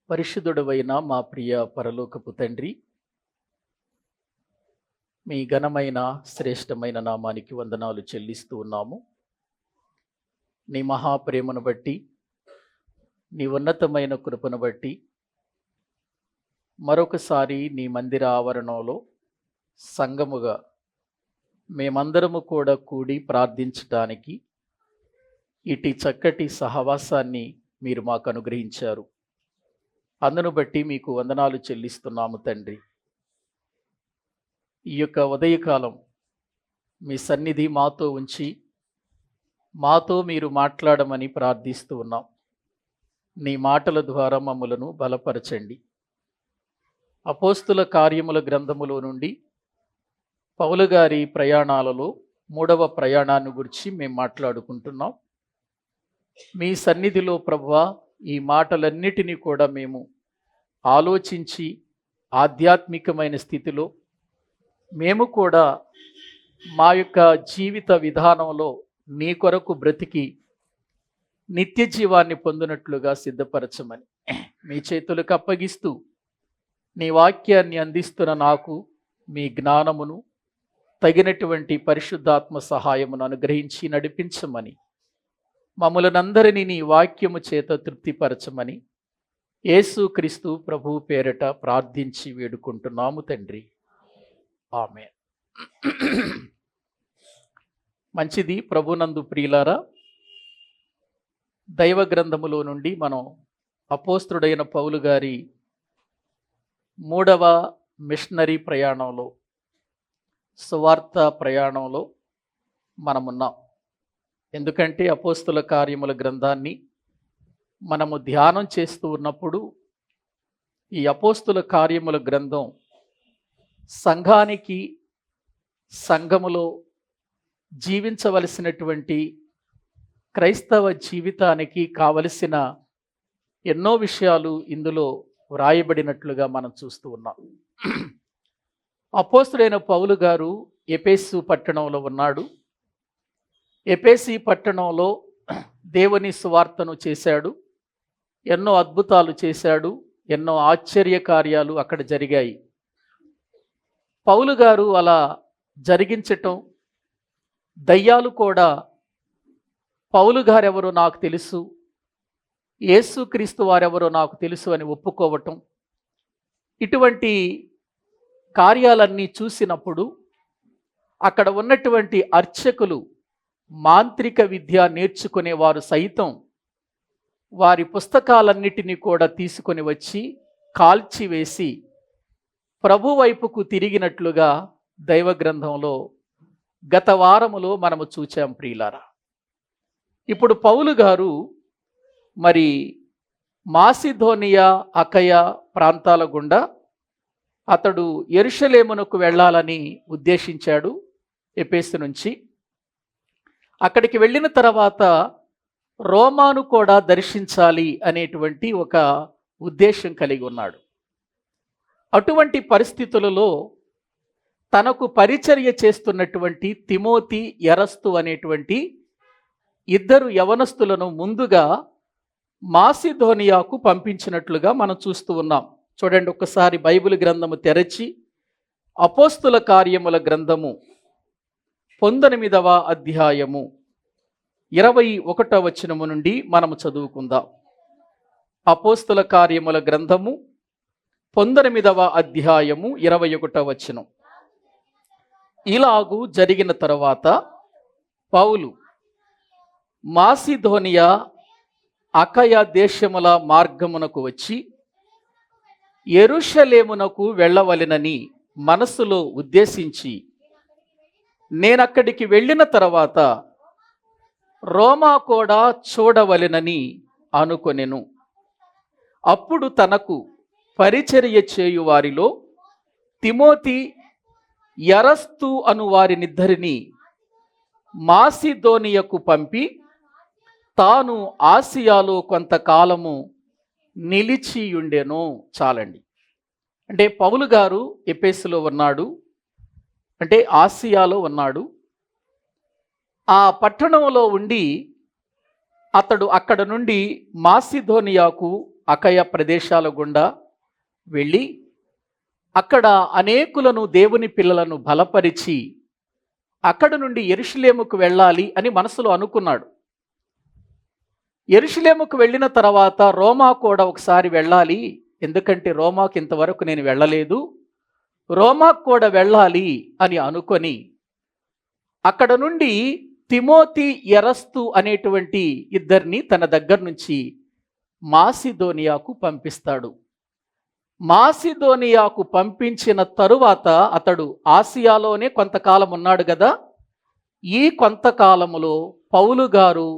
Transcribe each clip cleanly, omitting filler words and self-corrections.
పరిశుద్ధుడవైన మా ప్రియ పరలోకపు తండ్రి, మీ ఘనమైన శ్రేష్టమైన నామానికి వందనాలు చెల్లిస్తూ ఉన్నాము. నీ మహాప్రేమను బట్టి, నీ ఉన్నతమైన కృపను బట్టి మరొకసారి నీ మందిర ఆవరణంలో సంఘముగా మేమందరము కూడా కూడి ప్రార్థించటానికి ఇటు చక్కటి సహవాసాన్ని మీరు మాకు అనుగ్రహించారు. అందును బట్టి మీకు వందనాలు చెల్లిస్తున్నాము తండ్రి. ఈ యొక్క ఉదయకాలం మీ సన్నిధి మాతో ఉంచి మాతో మీరు మాట్లాడమని ప్రార్థిస్తూ ఉన్నాం. నీ మాటల ద్వారా మమ్మలను బలపరచండి. అపోస్తుల కార్యముల గ్రంథములో నుండి పౌలు గారి ప్రయాణాలలో 3వ ప్రయాణాన్ని గురించి మేము మాట్లాడుకుంటున్నాం. మీ సన్నిధిలో ప్రభువా, ఈ మాటలన్నిటినీ కూడా మేము ఆలోచించి ఆధ్యాత్మికమైన స్థితిలో మేము కూడా మా యొక్క జీవిత విధానంలో నీ కొరకు బ్రతికి నిత్య జీవాన్ని పొందినట్లుగా సిద్ధపరచమని మీ చేతులకు అప్పగిస్తూ, నీ వాక్యాన్ని అందిస్తున్న నాకు మీ జ్ఞానమును తగినటువంటి పరిశుద్ధాత్మ సహాయమును అనుగ్రహించి నడిపించమని, మమ్మల్నందరినీ నీ వాక్యము చేత తృప్తిపరచమని యేసుక్రీస్తు ప్రభువు పేరట ప్రార్థించి వేడుకుంటున్నాము తండ్రి. ఆమేన్. మంచిది. ప్రభునందు ప్రియులారా, దైవ గ్రంథములో నుండి మనం అపోస్తుడైన పౌలు గారి 3వ మిషనరీ ప్రయాణంలో, సువార్త ప్రయాణంలో మనమున్నాం. ఎందుకంటే అపోస్తుల కార్యముల గ్రంథాన్ని మనము ధ్యానం చేస్తూ ఉన్నప్పుడు ఈ అపోస్తుల కార్యముల గ్రంథం సంఘానికి, సంఘములో జీవించవలసినటువంటి క్రైస్తవ జీవితానికి కావలసిన ఎన్నో విషయాలు ఇందులో వ్రాయబడినట్లుగా మనం చూస్తూ ఉన్నాం. అపోస్తుడైన పౌలు గారు ఎఫెసు పట్టణంలో ఉన్నాడు. ఎఫెసు పట్టణంలో దేవుని సువార్తను చేశాడు. ఎన్నో అద్భుతాలు చేశాడు. ఎన్నో ఆశ్చర్య కార్యాలు అక్కడ జరిగాయి. పౌలు గారు అలా జరిగించటం, దయ్యాలు కూడా పౌలు గారెవరో నాకు తెలుసు, యేసుక్రీస్తు వారెవరో నాకు తెలుసు అని ఒప్పుకోవటం, ఇటువంటి కార్యాలన్నీ చూసినప్పుడు అక్కడ ఉన్నటువంటి అర్చకులు, మాంత్రిక విద్య నేర్చుకునేవారు సైతం వారి పుస్తకాలన్నిటినీ కూడా తీసుకొని వచ్చి కాల్చివేసి ప్రభు వైపుకు తిరిగినట్లుగా దైవ గ్రంథంలో గత వారములో మనము చూచాం ప్రియులారా. ఇప్పుడు పౌలు గారు మరి మాసిదోనియా, అకయ ప్రాంతాల గుండా అతడు యెరూషలేమునకు వెళ్ళాలని ఉద్దేశించాడు ఎఫెసు నుంచి. అక్కడికి వెళ్ళిన తర్వాత రోమాను కూడా దర్శించాలి అనేటువంటి ఒక ఉద్దేశం కలిగి ఉన్నాడు. అటువంటి పరిస్థితులలో తనకు పరిచర్య చేస్తున్నటువంటి తిమోతి, ఎరస్తు అనేటువంటి 2 యవనస్తులను ముందుగా మాసిదోనియాకు పంపించినట్లుగా మనం చూస్తూ ఉన్నాం. చూడండి, ఒక్కసారి బైబిల్ గ్రంథము తెరచి అపోస్తుల కార్యముల గ్రంథము 19వ అధ్యాయము 21వ వచనము నుండి మనము చదువుకుందాం. అపోస్తుల కార్యముల గ్రంథము 19వ అధ్యాయము 21వ వచనం. ఇలాగూ జరిగిన తరువాత పౌలు మాసిదోనియా, అకయ దేశముల మార్గమునకు వచ్చి యెరూషలేమునకు వెళ్ళవలెనని మనస్సులో ఉద్దేశించి, నేనక్కడికి వెళ్ళిన తర్వాత రోమా కూడా చూడవలెనని అనుకొనెను. అప్పుడు తనకు పరిచర్య చేయు వారిలో తిమోతి, ఎరస్తు అను వారినిద్దరిని మాసిదోనియకు పంపి తాను ఆసియాలో కొంతకాలము నిలిచియుండెను. చాలండి. అంటే పౌలు గారు ఎఫెసులో ఉన్నాడు, అంటే ఆసియాలో ఉన్నాడు. ఆ పట్టణంలో ఉండి అతడు అక్కడ నుండి మాసిదోనియాకు అకయ ప్రదేశాల గుండా వెళ్ళి అక్కడ అనేకులను దేవుని పిల్లలను బలపరిచి అక్కడ నుండి యెరూషలేముకు వెళ్ళాలి అని మనసులో అనుకున్నాడు. యెరూషలేముకు వెళ్ళిన తర్వాత రోమా కూడా ఒకసారి వెళ్ళాలి, ఎందుకంటే రోమాకు ఇంతవరకు నేను వెళ్ళలేదు, రోమాకు కూడా వెళ్ళాలి అని అనుకొని అక్కడ నుండి తిమోతి ఎరస్తు అనేటువంటి ఇద్దరిని తన దగ్గర నుంచి మాసిదోనియాకు పంపిస్తాడు. మాసిదోనియాకు పంపించిన తరువాత అతడు ఆసియాలోనే కొంతకాలం ఉన్నాడు కదా. ఈ కొంతకాలములో పౌలు గారు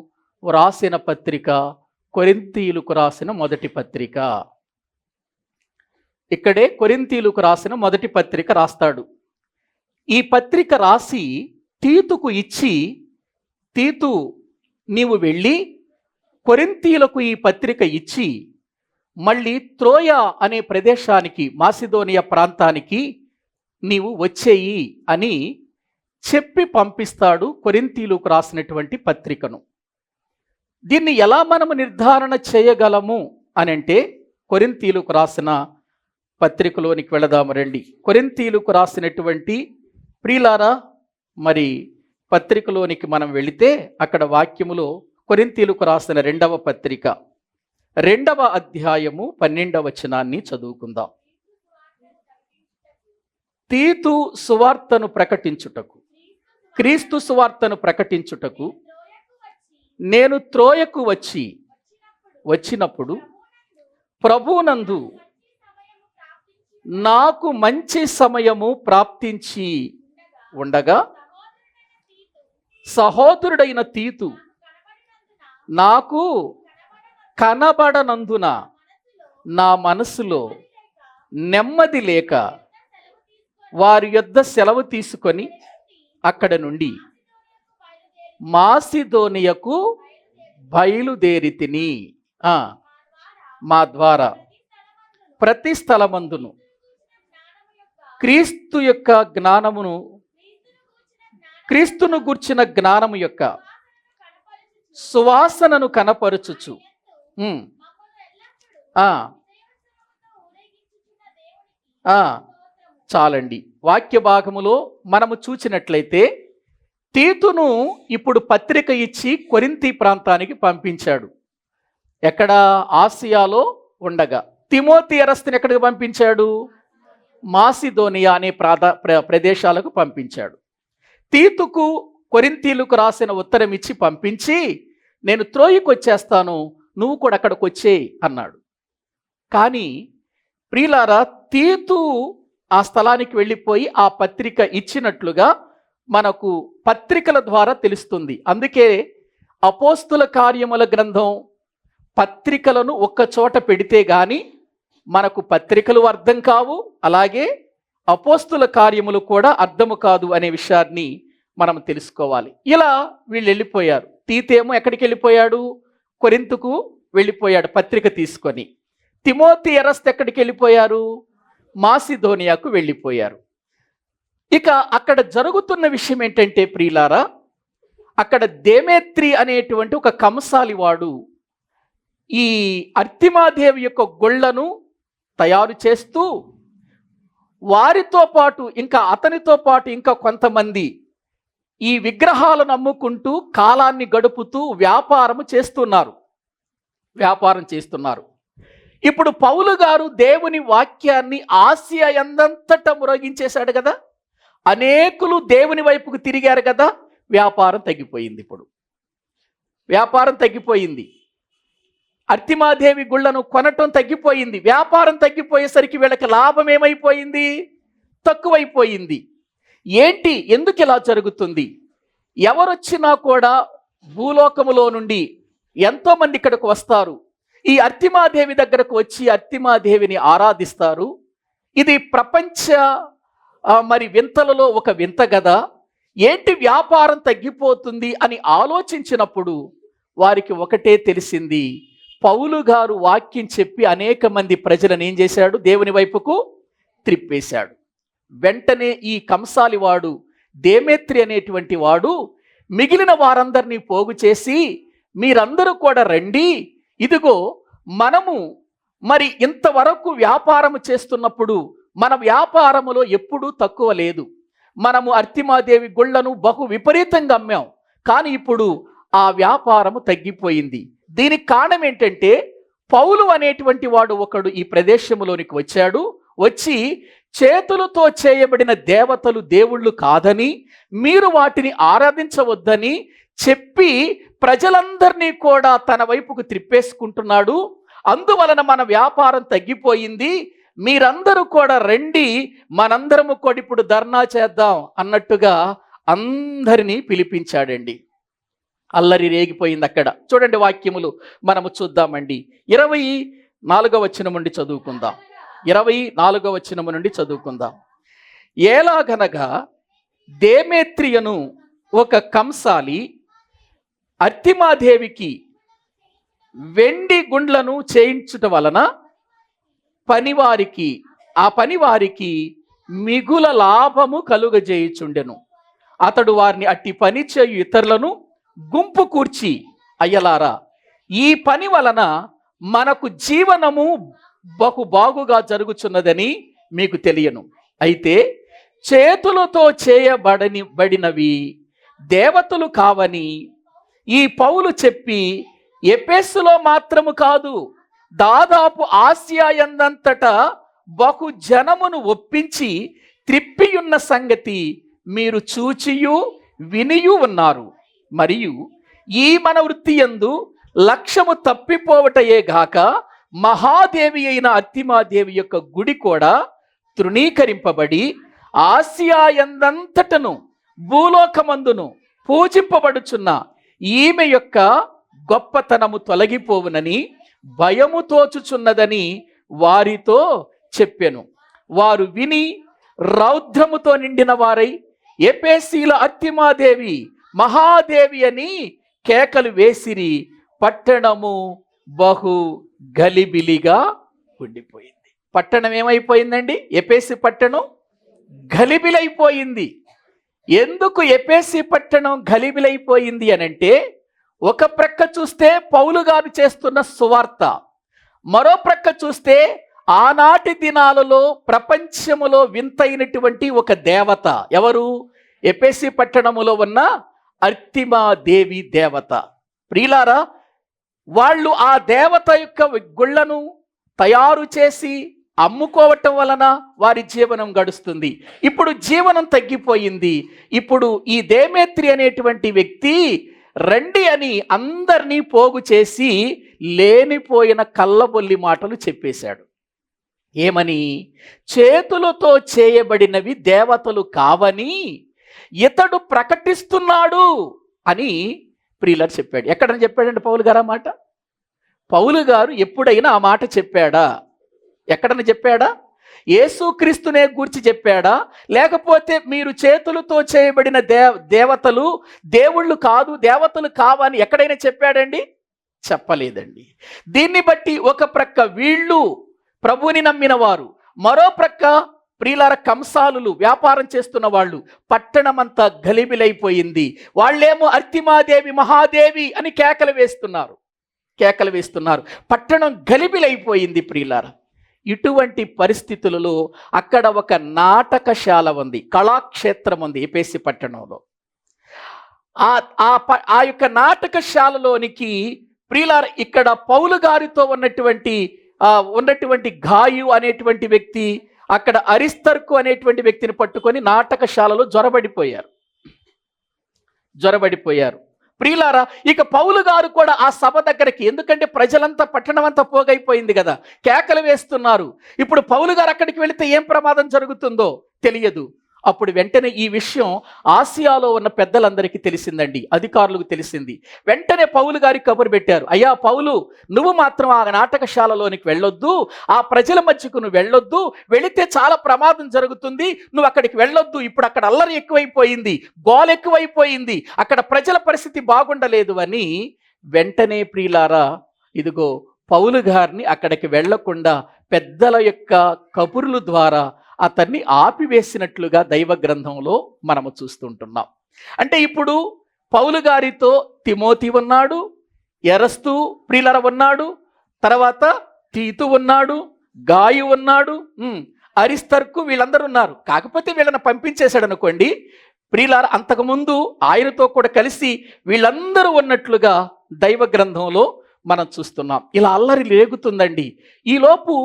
రాసిన పత్రిక కొరింథీయులకు రాసిన మొదటి పత్రిక, ఇక్కడే కొరింథీయులకు రాసిన మొదటి పత్రిక రాస్తాడు. ఈ పత్రిక రాసి తీతుకు ఇచ్చి, తీతు నీవు వెళ్ళి కొరింథీయులకు ఈ పత్రిక ఇచ్చి మళ్ళీ త్రోయ అనే ప్రదేశానికి, మాసిదోనియా ప్రాంతానికి నీవు వచ్చేయి అని చెప్పి పంపిస్తాడు కొరింథీయులకు రాసినటువంటి పత్రికను. దీన్ని ఎలా మనము నిర్ధారణ చేయగలము అని అంటే కొరింథీయులకు రాసిన పత్రికలోనికి వెళదాము రండి. కొరింథీయులకు రాసినటువంటి ప్రియులారా మరి పత్రికలోనికి మనం వెళితే అక్కడ వాక్యములో కొరింథీయులకు రాసిన 2వ పత్రిక 2వ అధ్యాయము 12వ వచనాన్ని చదువుకుందాం. తీతు సువార్తను ప్రకటించుటకు, క్రీస్తు సువార్తను ప్రకటించుటకు నేను త్రోయకు వచ్చినప్పుడు ప్రభువునందు నాకు మంచి సమయము ప్రాప్తించి ఉండగా సహోదరుడైన తీతు నాకు కనబడనందున నా మనసులో నెమ్మది లేక వారి యొద్ద సెలవు తీసుకొని అక్కడ నుండి మాసిదోనియకు బయలుదేరితిని. మా ద్వారా ప్రతి స్థలమందును క్రీస్తు యొక్క జ్ఞానమును, క్రీస్తును గూర్చిన జ్ఞానము యొక్క సువాసనను కనపరుచుచు చాలండి. వాక్య భాగములో మనము చూచినట్లయితే తీతును ఇప్పుడు పత్రిక ఇచ్చి కొరింథీ ప్రాంతానికి పంపించాడు. ఎక్కడ? ఆసియాలో ఉండగా. తిమోతి ఎరస్తుని ఎక్కడికి పంపించాడు? మాసిదోనియా అనే ప్రదేశాలకు పంపించాడు. తీతుకు కొరింథీయులకు రాసిన ఉత్తరం ఇచ్చి పంపించి నేను త్రోయికి వచ్చేస్తాను, నువ్వు కూడా అక్కడికి వచ్చేయి అన్నాడు. కానీ ప్రియులారా, తీతు ఆ స్థలానికి వెళ్ళిపోయి ఆ పత్రిక ఇచ్చినట్లుగా మనకు పత్రికల ద్వారా తెలుస్తుంది. అందుకే అపోస్తుల కార్యముల గ్రంథం పత్రికలను ఒక్క చోట పెడితే గాని మనకు పత్రికలు అర్థం కావు, అలాగే అపోస్తుల కార్యములు కూడా అర్థము కాదు అనే విషయాన్ని మనం తెలుసుకోవాలి. ఇలా వీళ్ళు వెళ్ళిపోయారు. తీతేమో ఎక్కడికి వెళ్ళిపోయాడు? కొరింథుకు వెళ్ళిపోయాడు పత్రిక తీసుకొని. తిమోతి ఎరస్తు ఎక్కడికి వెళ్ళిపోయారు? మాసిదోనియాకు వెళ్ళిపోయారు. ఇక అక్కడ జరుగుతున్న విషయం ఏంటంటే ప్రియులారా, అక్కడ దేమేత్రి అనేటువంటి ఒక కంసాలివాడు ఈ అర్తిమాదేవి యొక్క గొళ్ళను తయారు చేస్తూ వారితో పాటు ఇంకా అతనితో పాటు ఇంకా కొంతమంది ఈ విగ్రహాలను అమ్ముకుంటూ కాలాన్ని గడుపుతూ వ్యాపారం చేస్తున్నారు. ఇప్పుడు పౌలు గారు దేవుని వాక్యాన్ని ఆసియా ఎందంతటా మ్రోగించేశాడు కదా, అనేకులు దేవుని వైపుకు తిరిగారు కదా, వ్యాపారం తగ్గిపోయింది. ఇప్పుడు వ్యాపారం తగ్గిపోయింది. అర్తిమాదేవి గుళ్ళను కొనటం తగ్గిపోయింది. వ్యాపారం తగ్గిపోయేసరికి వీళ్ళకి లాభం ఏమైపోయింది? తక్కువైపోయింది. ఏంటి, ఎందుకు ఇలా జరుగుతుంది? ఎవరొచ్చినా కూడా భూలోకములో నుండి ఎంతోమంది ఇక్కడికి వస్తారు, ఈ అర్తిమాదేవి దగ్గరకు వచ్చి అర్తిమాదేవిని ఆరాధిస్తారు. ఇది ప్రపంచ మరి వింతలలో ఒక వింత కదా. ఏంటి వ్యాపారం తగ్గిపోతుంది అని ఆలోచించినప్పుడు వారికి ఒకటే తెలిసింది, పౌలు గారు వాక్యం చెప్పి అనేక మంది ప్రజలను ఏం చేశాడు? దేవుని వైపుకు త్రిప్పేశాడు. వెంటనే ఈ కంసాలివాడు దేమేత్రి అనేటువంటి వాడు మిగిలిన వారందరినీ పోగు చేసి, మీరందరూ కూడా రండి, ఇదిగో మనము మరి ఇంతవరకు వ్యాపారము చేస్తున్నప్పుడు మన వ్యాపారములో ఎప్పుడూ తక్కువ లేదు. మనము అర్తిమాదేవి గుళ్ళను బహు విపరీతంగా అమ్మాం, కానీ ఇప్పుడు ఆ వ్యాపారము తగ్గిపోయింది. దీనికి కారణం ఏంటంటే పౌలు అనేటువంటి వాడు ఒకడు ఈ ప్రదేశంలోనికి వచ్చాడు. వచ్చి చేతులతో చేయబడిన దేవతలు దేవుళ్ళు కాదని, మీరు వాటిని ఆరాధించవద్దని చెప్పి ప్రజలందరినీ కూడా తన వైపుకు త్రిప్పేసుకుంటున్నాడు. అందువలన మన వ్యాపారం తగ్గిపోయింది. మీరందరూ కూడా రండి, మనందరము కూడా ఇప్పుడు ధర్నా చేద్దాం అన్నట్టుగా అందరినీ పిలిపించాడండి. అల్లరి రేగిపోయింది అక్కడ. చూడండి, వాక్యములు మనము చూద్దామండి. 24వ వచనం నుండి చదువుకుందాం. 24వ వచనం నుండి చదువుకుందాం. ఎలాగనగా దేమేత్రియను ఒక కంసాలి అర్తిమాదేవికి వెండి గుండ్లను చేయించుట వలన ఆ పనివారికి మిగుల లాభము కలుగజేయుచుండెను. అతడు వారిని అట్టి పని చేయు ఇతరులను గుంపు కూర్చి, అయ్యలారా, ఈ పని వలన మనకు జీవనము బహు బాగుగా జరుగుచున్నదని మీకు తెలియను. అయితే చేతులతో చేయబడినవి దేవతలు కావని ఈ పౌలు చెప్పి ఎఫెసులో మాత్రము కాదు, దాదాపు ఆసియా యందంతటా బహు జనమును ఒప్పించి త్రిప్పియున్న సంగతి మీరు చూచియు వినియు ఉన్నారు. మరియు ఈ మన వృత్తి యందు లక్ష్యము తప్పిపోవటయే గాక మహాదేవి అయిన అర్తిమాదేవి యొక్క గుడి కూడా తృణీకరింపబడి ఆసియా యందంతటను భూలోకమందును పూజింపబడుచున్న ఈమె యొక్క గొప్పతనము తొలగిపోవునని భయము తోచుచున్నదని వారితో చెప్పెను. వారు విని రౌద్రముతో నిండిన వారై ఎఫెసీల అర్తిమాదేవి మహాదేవి అని కేకలు వేసిరి. పట్టణము బహు గలిబిలిగా ఉండిపోయింది. పట్టణం ఏమైపోయిందండి? ఎఫెసు పట్టణం గలిబిలైపోయింది. ఎందుకు ఎఫెసు పట్టణం గలిబిలైపోయింది అనంటే, ఒక ప్రక్క చూస్తే పౌలు గారు చేస్తున్న సువార్త, మరో ప్రక్క చూస్తే ఆనాటి దినాలలో ప్రపంచములో వింతైనటువంటి ఒక దేవత. ఎవరు? ఎఫెసు పట్టణములో ఉన్న అర్తిమాదేవి దేవత. ప్రియులారా, వాళ్ళు ఆ దేవత యొక్క గుళ్ళను తయారు చేసి అమ్ముకోవటం వలన వారి జీవనం గడుస్తుంది. ఇప్పుడు జీవనం తగ్గిపోయింది. ఇప్పుడు ఈ దేమేత్రి అనేటువంటి వ్యక్తి రండి అని అందరినీ పోగు చేసి లేనిపోయిన కళ్ళబొల్లి మాటలు చెప్పేశాడు. ఏమని? చేతులతో చేయబడినవి దేవతలు కావని ఇతడు ప్రకటిస్తున్నాడు అని ప్రియులారు చెప్పాడు. ఎక్కడని చెప్పాడండి పౌలు గారు ఆ మాట? పౌలు గారు ఎప్పుడైనా ఆ మాట చెప్పాడా? ఎక్కడని చెప్పాడా? యేసుక్రీస్తునే గూర్చి చెప్పాడా? లేకపోతే మీరు చేతులతో చేయబడిన దేవతలు దేవుళ్ళు కాదు, దేవతలు కావని ఎక్కడైనా చెప్పాడండి? చెప్పలేదండి. దీన్ని బట్టి ఒక ప్రక్క వీళ్ళు ప్రభువుని నమ్మిన వారు, మరో ప్రక్క ప్రియులార కంసాలులు వ్యాపారం చేస్తున్న వాళ్ళు. పట్టణమంతా గలిబిలైపోయింది. వాళ్ళేమో అర్తిమాదేవి మహాదేవి అని కేకలు వేస్తున్నారు. పట్టణం గలిబిలైపోయింది ప్రియులార. ఇటువంటి పరిస్థితులలో అక్కడ ఒక నాటకశాల ఉంది, కళాక్షేత్రం ఉంది ఎఫెసు పట్టణంలో. ఆ యొక్క నాటకశాలలోనికి ప్రియులార ఇక్కడ పౌలు గారితో ఉన్నటువంటి గాయు అనేటువంటి వ్యక్తి, అక్కడ అరిస్తర్కు అనేటువంటి వ్యక్తిని పట్టుకొని నాటకశాలలో జ్వరబడిపోయారు. ప్రియులారా, ఇక పౌలు గారు కూడా ఆ సభ దగ్గరికి, ఎందుకంటే ప్రజలంతా పట్టణమంతా పోగైపోయింది కదా, కేకలు వేస్తున్నారు. ఇప్పుడు పౌలు గారు అక్కడికి వెళితే ఏం ప్రమాదం జరుగుతుందో తెలియదు. అప్పుడు వెంటనే ఈ విషయం ఆసియాలో ఉన్న పెద్దలందరికీ తెలిసిందండి, అధికారులకు తెలిసింది. వెంటనే పౌలు గారికి కబురు పెట్టారు. అయ్యా పౌలు, నువ్వు మాత్రం ఆ నాటకశాలలోనికి వెళ్ళొద్దు, ఆ ప్రజల మధ్యకు నువ్వు వెళ్ళొద్దు, వెళితే చాలా ప్రమాదం జరుగుతుంది, నువ్వు అక్కడికి వెళ్ళొద్దు. ఇప్పుడు అక్కడ అల్లరి ఎక్కువైపోయింది, గోల ఎక్కువైపోయింది, అక్కడ ప్రజల పరిస్థితి బాగుండలేదు అని వెంటనే ప్రియులారా ఇదిగో పౌలు గారిని అక్కడికి వెళ్లకుండా పెద్దల యొక్క కబుర్ల ద్వారా అతన్ని ఆపివేసినట్లుగా దైవ గ్రంథంలో మనము చూస్తుంటున్నాం. అంటే ఇప్పుడు పౌలు గారితో తిమోతి ఉన్నాడు, ఎరస్తు ప్రియులర ఉన్నాడు, తర్వాత తీతు ఉన్నాడు, గాయు ఉన్నాడు, అరిస్తర్కు, వీళ్ళందరూ ఉన్నారు. కాకపోతే వీళ్ళని పంపించేశాడు అనుకోండి. ప్రియులారా, అంతకుముందు ఆయనతో కూడా కలిసి వీళ్ళందరూ ఉన్నట్లుగా దైవ గ్రంథంలో మనం చూస్తున్నాం. ఇలా అల్లరి లేగుతుందండి. ఈలోపు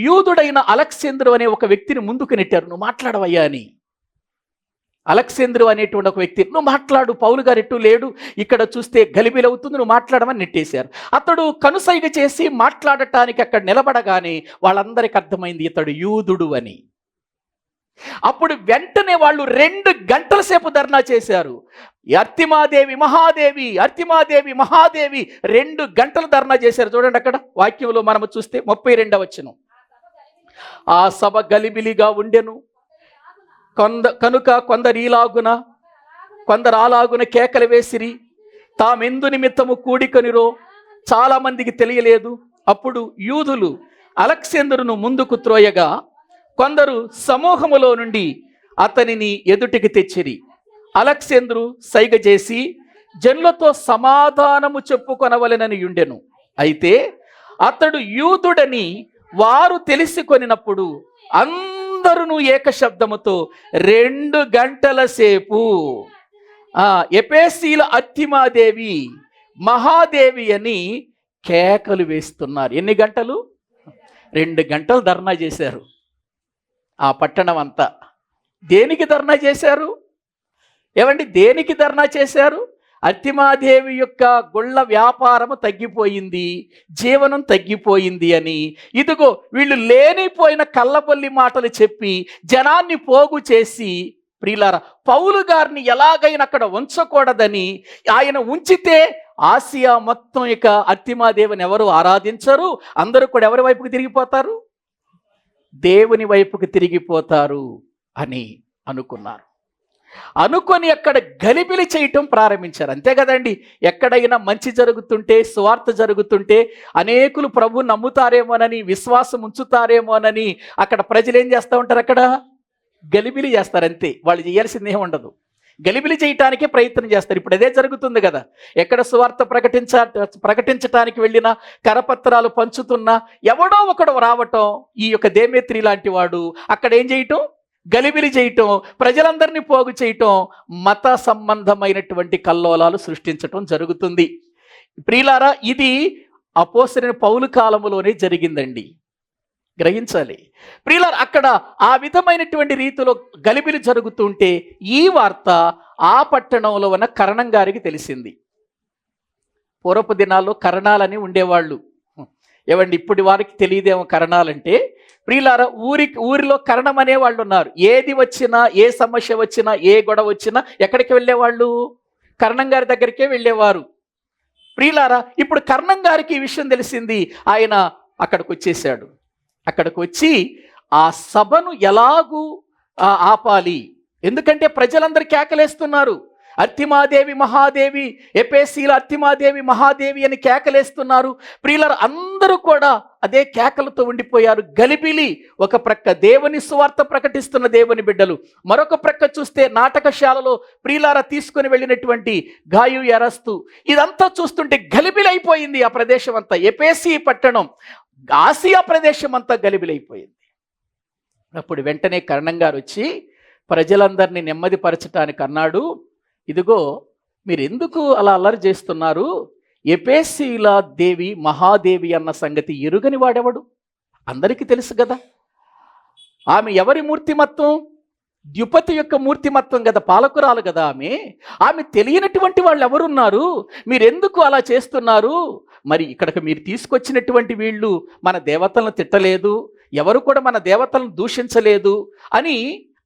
యూదుడైన అలెగ్జాంద్రు అనే ఒక వ్యక్తిని ముందుకు నెట్టారు. నువ్వు మాట్లాడవయ్యా అని. అలెగ్జాంద్రు అనేటువంటి ఒక వ్యక్తి, నువ్వు మాట్లాడు, పౌలు గారు ఎట్టు లేడు, ఇక్కడ చూస్తే గలిబిలవుతుంది, నువ్వు మాట్లాడమని నెట్టేశారు. అతడు కనుసైగ చేసి మాట్లాడటానికి అక్కడ నిలబడగానే వాళ్ళందరికీ అర్థమైంది ఇతడు యూదుడు అని. అప్పుడు వెంటనే వాళ్ళు 2 గంటల సేపు ధర్నా చేశారు. అర్తిమాదేవి మహాదేవి, అర్తిమాదేవి మహాదేవి, 2 గంటలు ధర్నా చేశారు. చూడండి అక్కడ వాక్యంలో మనము చూస్తే 32వ వచనం. ఆ సభ గలిబిలిగా ఉండెను కనుక కొందరు అలాగున కేకలు వేసిరి. తామెందు నిమిత్తము కూడికొనిరో చాలా మందికి తెలియలేదు. అప్పుడు యూదులు అలెగ్జాంద్రును ముందుకు త్రోయగా కొందరు సమూహములో నుండి అతనిని ఎదుటికి తెచ్చిరి. అలెగ్జాంద్రు సైగ చేసి జనులతో సమాధానము చెప్పుకొనవలెనని ఉండెను. అయితే అతడు యూదుడని వారు తెలిసికొనినప్పుడు అందరూ ఏకశబ్దముతో 2 గంటల సేపు ఎఫెసీల అర్తిమాదేవి మహాదేవి అని కేకలు వేస్తున్నారు. ఎన్ని గంటలు? 2 గంటలు ధర్నా చేశారు. ఆ పట్టణం అంతా దేనికి ధర్నా చేశారు? ఏమండి, దేనికి ధర్నా చేశారు? అర్తిమాదేవి యొక్క గుళ్ళ వ్యాపారము తగ్గిపోయింది, జీవనం తగ్గిపోయింది అని. ఇదిగో వీళ్ళు లేనిపోయిన కళ్ళబొల్లి మాటలు చెప్పి జనాన్ని పోగు చేసి, ప్రియులారా, పౌలు గారిని ఎలాగైనా అక్కడ ఉంచకూడదని, ఆయన ఉంచితే ఆసియా మొత్తం ఇక అర్తిమాదేవిని ఎవరు ఆరాధించరు, అందరూ కూడా ఎవరి వైపుకి తిరిగిపోతారు? దేవుని వైపుకి తిరిగిపోతారు అని అనుకున్నారు. అనుకొని అక్కడ గలిబిలి చేయటం ప్రారంభించారు. అంతే కదండి, ఎక్కడైనా మంచి జరుగుతుంటే, సువార్త జరుగుతుంటే అనేకులు ప్రభు నమ్ముతారేమోనని, విశ్వాసం ఉంచుతారేమోనని అక్కడ ప్రజలు ఏం చేస్తూ ఉంటారు? అక్కడ గలిబిలి చేస్తారు. అంతే, వాళ్ళు చేయాల్సింది ఏమి ఉండదు, గలిబిలి చేయటానికే ప్రయత్నం చేస్తారు. ఇప్పుడు అదే జరుగుతుంది కదా. ఎక్కడ సువార్త ప్రకటించటానికి వెళ్ళినా, కరపత్రాలు పంచుతున్నా ఎవడో ఒకడు రావటం, ఈ యొక్క దేమేత్రి లాంటి వాడు అక్కడ ఏం చేయటం? గలిబిలి చేయటం, ప్రజలందరినీ పోగు చేయటం, మత సంబంధమైనటువంటి కల్లోలాలు సృష్టించటం జరుగుతుంది. ప్రియులారా, ఇది అపోస్తలుడైన పౌలు కాలంలోనే జరిగిందండి, గ్రహించాలి. ప్రియులారా, అక్కడ ఆ విధమైనటువంటి రీతిలో గలిబిలి జరుగుతుంటే ఈ వార్త ఆ పట్టణంలో ఉన్న కరణం గారికి తెలిసింది. పూర్వపు దినాల్లో కరణాలని ఉండేవాళ్ళు. ఏవండి, ఇప్పుడు వారికి తెలియదేమో కరణాలంటే. ప్రియులారా, ఊరిలో కరణం అనే వాళ్ళు ఉన్నారు. ఏది వచ్చినా, ఏ సమస్య వచ్చినా, ఏ గొడవ వచ్చినా ఎక్కడికి వెళ్ళేవాళ్ళు? కరణం గారి దగ్గరికే వెళ్ళేవారు. ప్రియులారా, ఇప్పుడు కరణం గారికి ఈ విషయం తెలిసింది. ఆయన అక్కడికి వచ్చేసాడు. అక్కడికి వచ్చి ఆ సభను ఎలాగూ ఆపాలి, ఎందుకంటే ప్రజలందరూ కేకలేస్తున్నారు, అర్తిమాదేవి మహాదేవి, ఎఫెసీల అర్తిమాదేవి మహాదేవి అని కేకలేస్తున్నారు. ప్రియులారా, అందరూ కూడా అదే కేకలతో ఉండిపోయారు. గలిబిలి. ఒక ప్రక్క దేవుని సువార్త ప్రకటిస్తున్న దేవుని బిడ్డలు, మరొక ప్రక్క చూస్తే నాటకశాలలో ప్రియులారా తీసుకుని వెళ్ళినటువంటి గాయు ఎరస్తు, ఇదంతా చూస్తుంటే గలిబిలి అయిపోయింది ఆ ప్రదేశం అంతా. ఎఫెసీ పట్టణం, ఆసియా ప్రదేశం అంతా గలిబిలైపోయింది. అప్పుడు వెంటనే కరణం గారు వచ్చి ప్రజలందరినీ నెమ్మదిపరచటానికి అన్నాడు, ఇదిగో మీరు ఎందుకు అలా అల్లరి చేస్తున్నారు? ఎఫెసీల దేవి మహాదేవి అన్న సంగతి ఎరుగని వాడెవడు? అందరికీ తెలుసు కదా. ఆమె ఎవరి మూర్తిమత్వం? ద్యుపతి యొక్క మూర్తిమత్వం కదా, పాలకురాలు కదా ఆమె తెలియనటువంటి వాళ్ళు ఎవరున్నారు? మీరెందుకు అలా చేస్తున్నారు? మరి ఇక్కడికి మీరు తీసుకొచ్చినటువంటి వీళ్ళు మన దేవతలను తిట్టలేదు, ఎవరు కూడా మన దేవతలను దూషించలేదు అని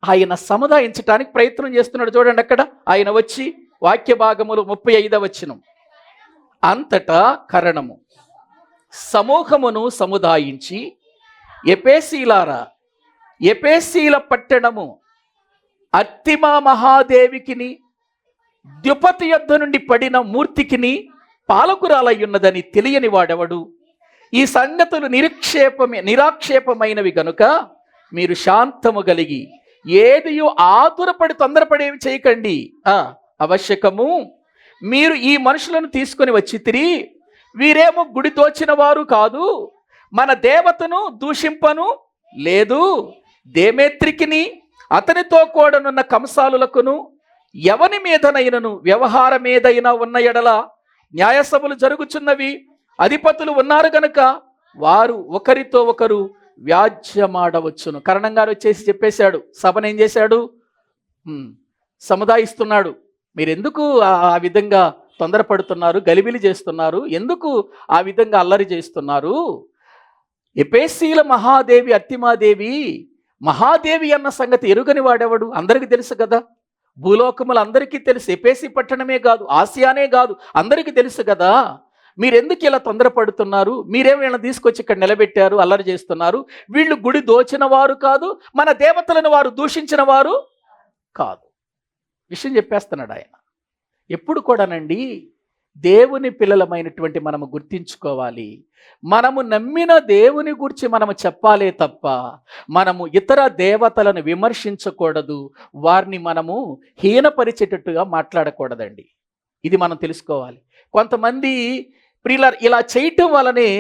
ఆయన సముదాయించడానికి ప్రయత్నం చేస్తున్నాడు. చూడండి అక్కడ ఆయన వచ్చి వాక్య భాగములు 35వ వచనం. అంతటా కరణము సమూహమును సముదాయించి, ఎఫెసీలారా, ఎఫెసీల పట్టణము అర్తిమా మహాదేవికిని ద్యుపతి యొద్ద నుండి పడిన మూర్తికిని పాలకురాలయ్యున్నదని తెలియని వాడెవడు? ఈ సంగతులు నిరాక్షేపమైనవి గనుక మీరు శాంతము కలిగి ఏదియో ఆతురపడి తొందరపడేవి చేయకండి. అవశ్యకము మీరు ఈ మనుషులను తీసుకొని వచ్చితిరి, వీరేమో గుడి దోచిన వారు కాదు, మన దేవతను దూషింపను లేదు. దేమేత్రికిని అతనితో కూడనున్న కంసాలులకును ఎవని మీదనైనను వ్యవహారమేదైనా ఉన్న ఎడల న్యాయసభలు జరుగుచున్నవి, అధిపతులు ఉన్నారు గనుక వారు ఒకరితో ఒకరు వ్యాజ్యమాడవచ్చును. కరణం గారు వచ్చేసి చెప్పేశాడు, సభను ఏం చేశాడు, సముదాయిస్తున్నాడు. మీరెందుకు ఆ విధంగా తొందరపడుతున్నారు, గలిబిలి చేస్తున్నారు, ఎందుకు ఆ విధంగా అల్లరి చేస్తున్నారు? ఎపేసీల మహాదేవి అర్తిమాదేవి మహాదేవి అన్న సంగతి ఎరుగని వాడెవడు? అందరికీ తెలుసు కదా, భూలోకములు అందరికీ తెలుసు. ఎపేసి పట్టణమే కాదు, ఆసియానే కాదు, అందరికీ తెలుసు కదా. మీరెందుకు ఇలా తొందరపడుతున్నారు? మీరేం వీళ్ళని తీసుకొచ్చి ఇక్కడ నిలబెట్టారు, అల్లరి చేస్తున్నారు? వీళ్ళు గుడి దోచిన వారు కాదు, మన దేవతలను వారు దూషించిన వారు కాదు. విషయం చెప్పేస్తున్నాడు ఆయన. ఎప్పుడు కూడానండి దేవుని పిల్లలమైనటువంటి మనము గుర్తించుకోవాలి, మనము నమ్మిన దేవుని గురించి మనము చెప్పాలే తప్ప మనము ఇతర దేవతలను విమర్శించకూడదు, వారిని మనము హీనపరిచేటట్టుగా మాట్లాడకూడదండి. ఇది మనం తెలుసుకోవాలి. కొంతమంది ప్రియులారా ఇలా చేయటం వలనే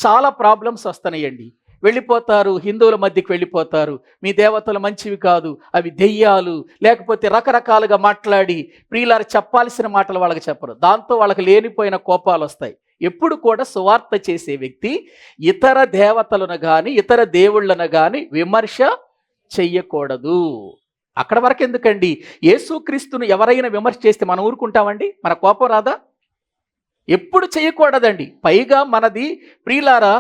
చాలా ప్రాబ్లమ్స్ వస్తున్నాయండి. వెళ్ళిపోతారు, హిందువుల మధ్యకి వెళ్ళిపోతారు, మీ దేవతలు మంచివి కాదు, అవి దెయ్యాలు, లేకపోతే రకరకాలుగా మాట్లాడి ప్రియులారా చెప్పాల్సిన మాటలు వాళ్ళకి చెప్పరు. దాంతో వాళ్ళకి లేనిపోయిన కోపాలు వస్తాయి. ఎప్పుడు కూడా సువార్త చేసే వ్యక్తి ఇతర దేవతలను కానీ ఇతర దేవుళ్ళను కానీ విమర్శ చెయ్యకూడదు. అక్కడ వరకు ఎందుకండి, యేసుక్రీస్తును ఎవరైనా విమర్శ చేస్తే మనం ఊరుకుంటామండి? మన కోపం రాదా? ఎప్పుడు చేయకూడదండి. పైగా మనది ప్రియులారా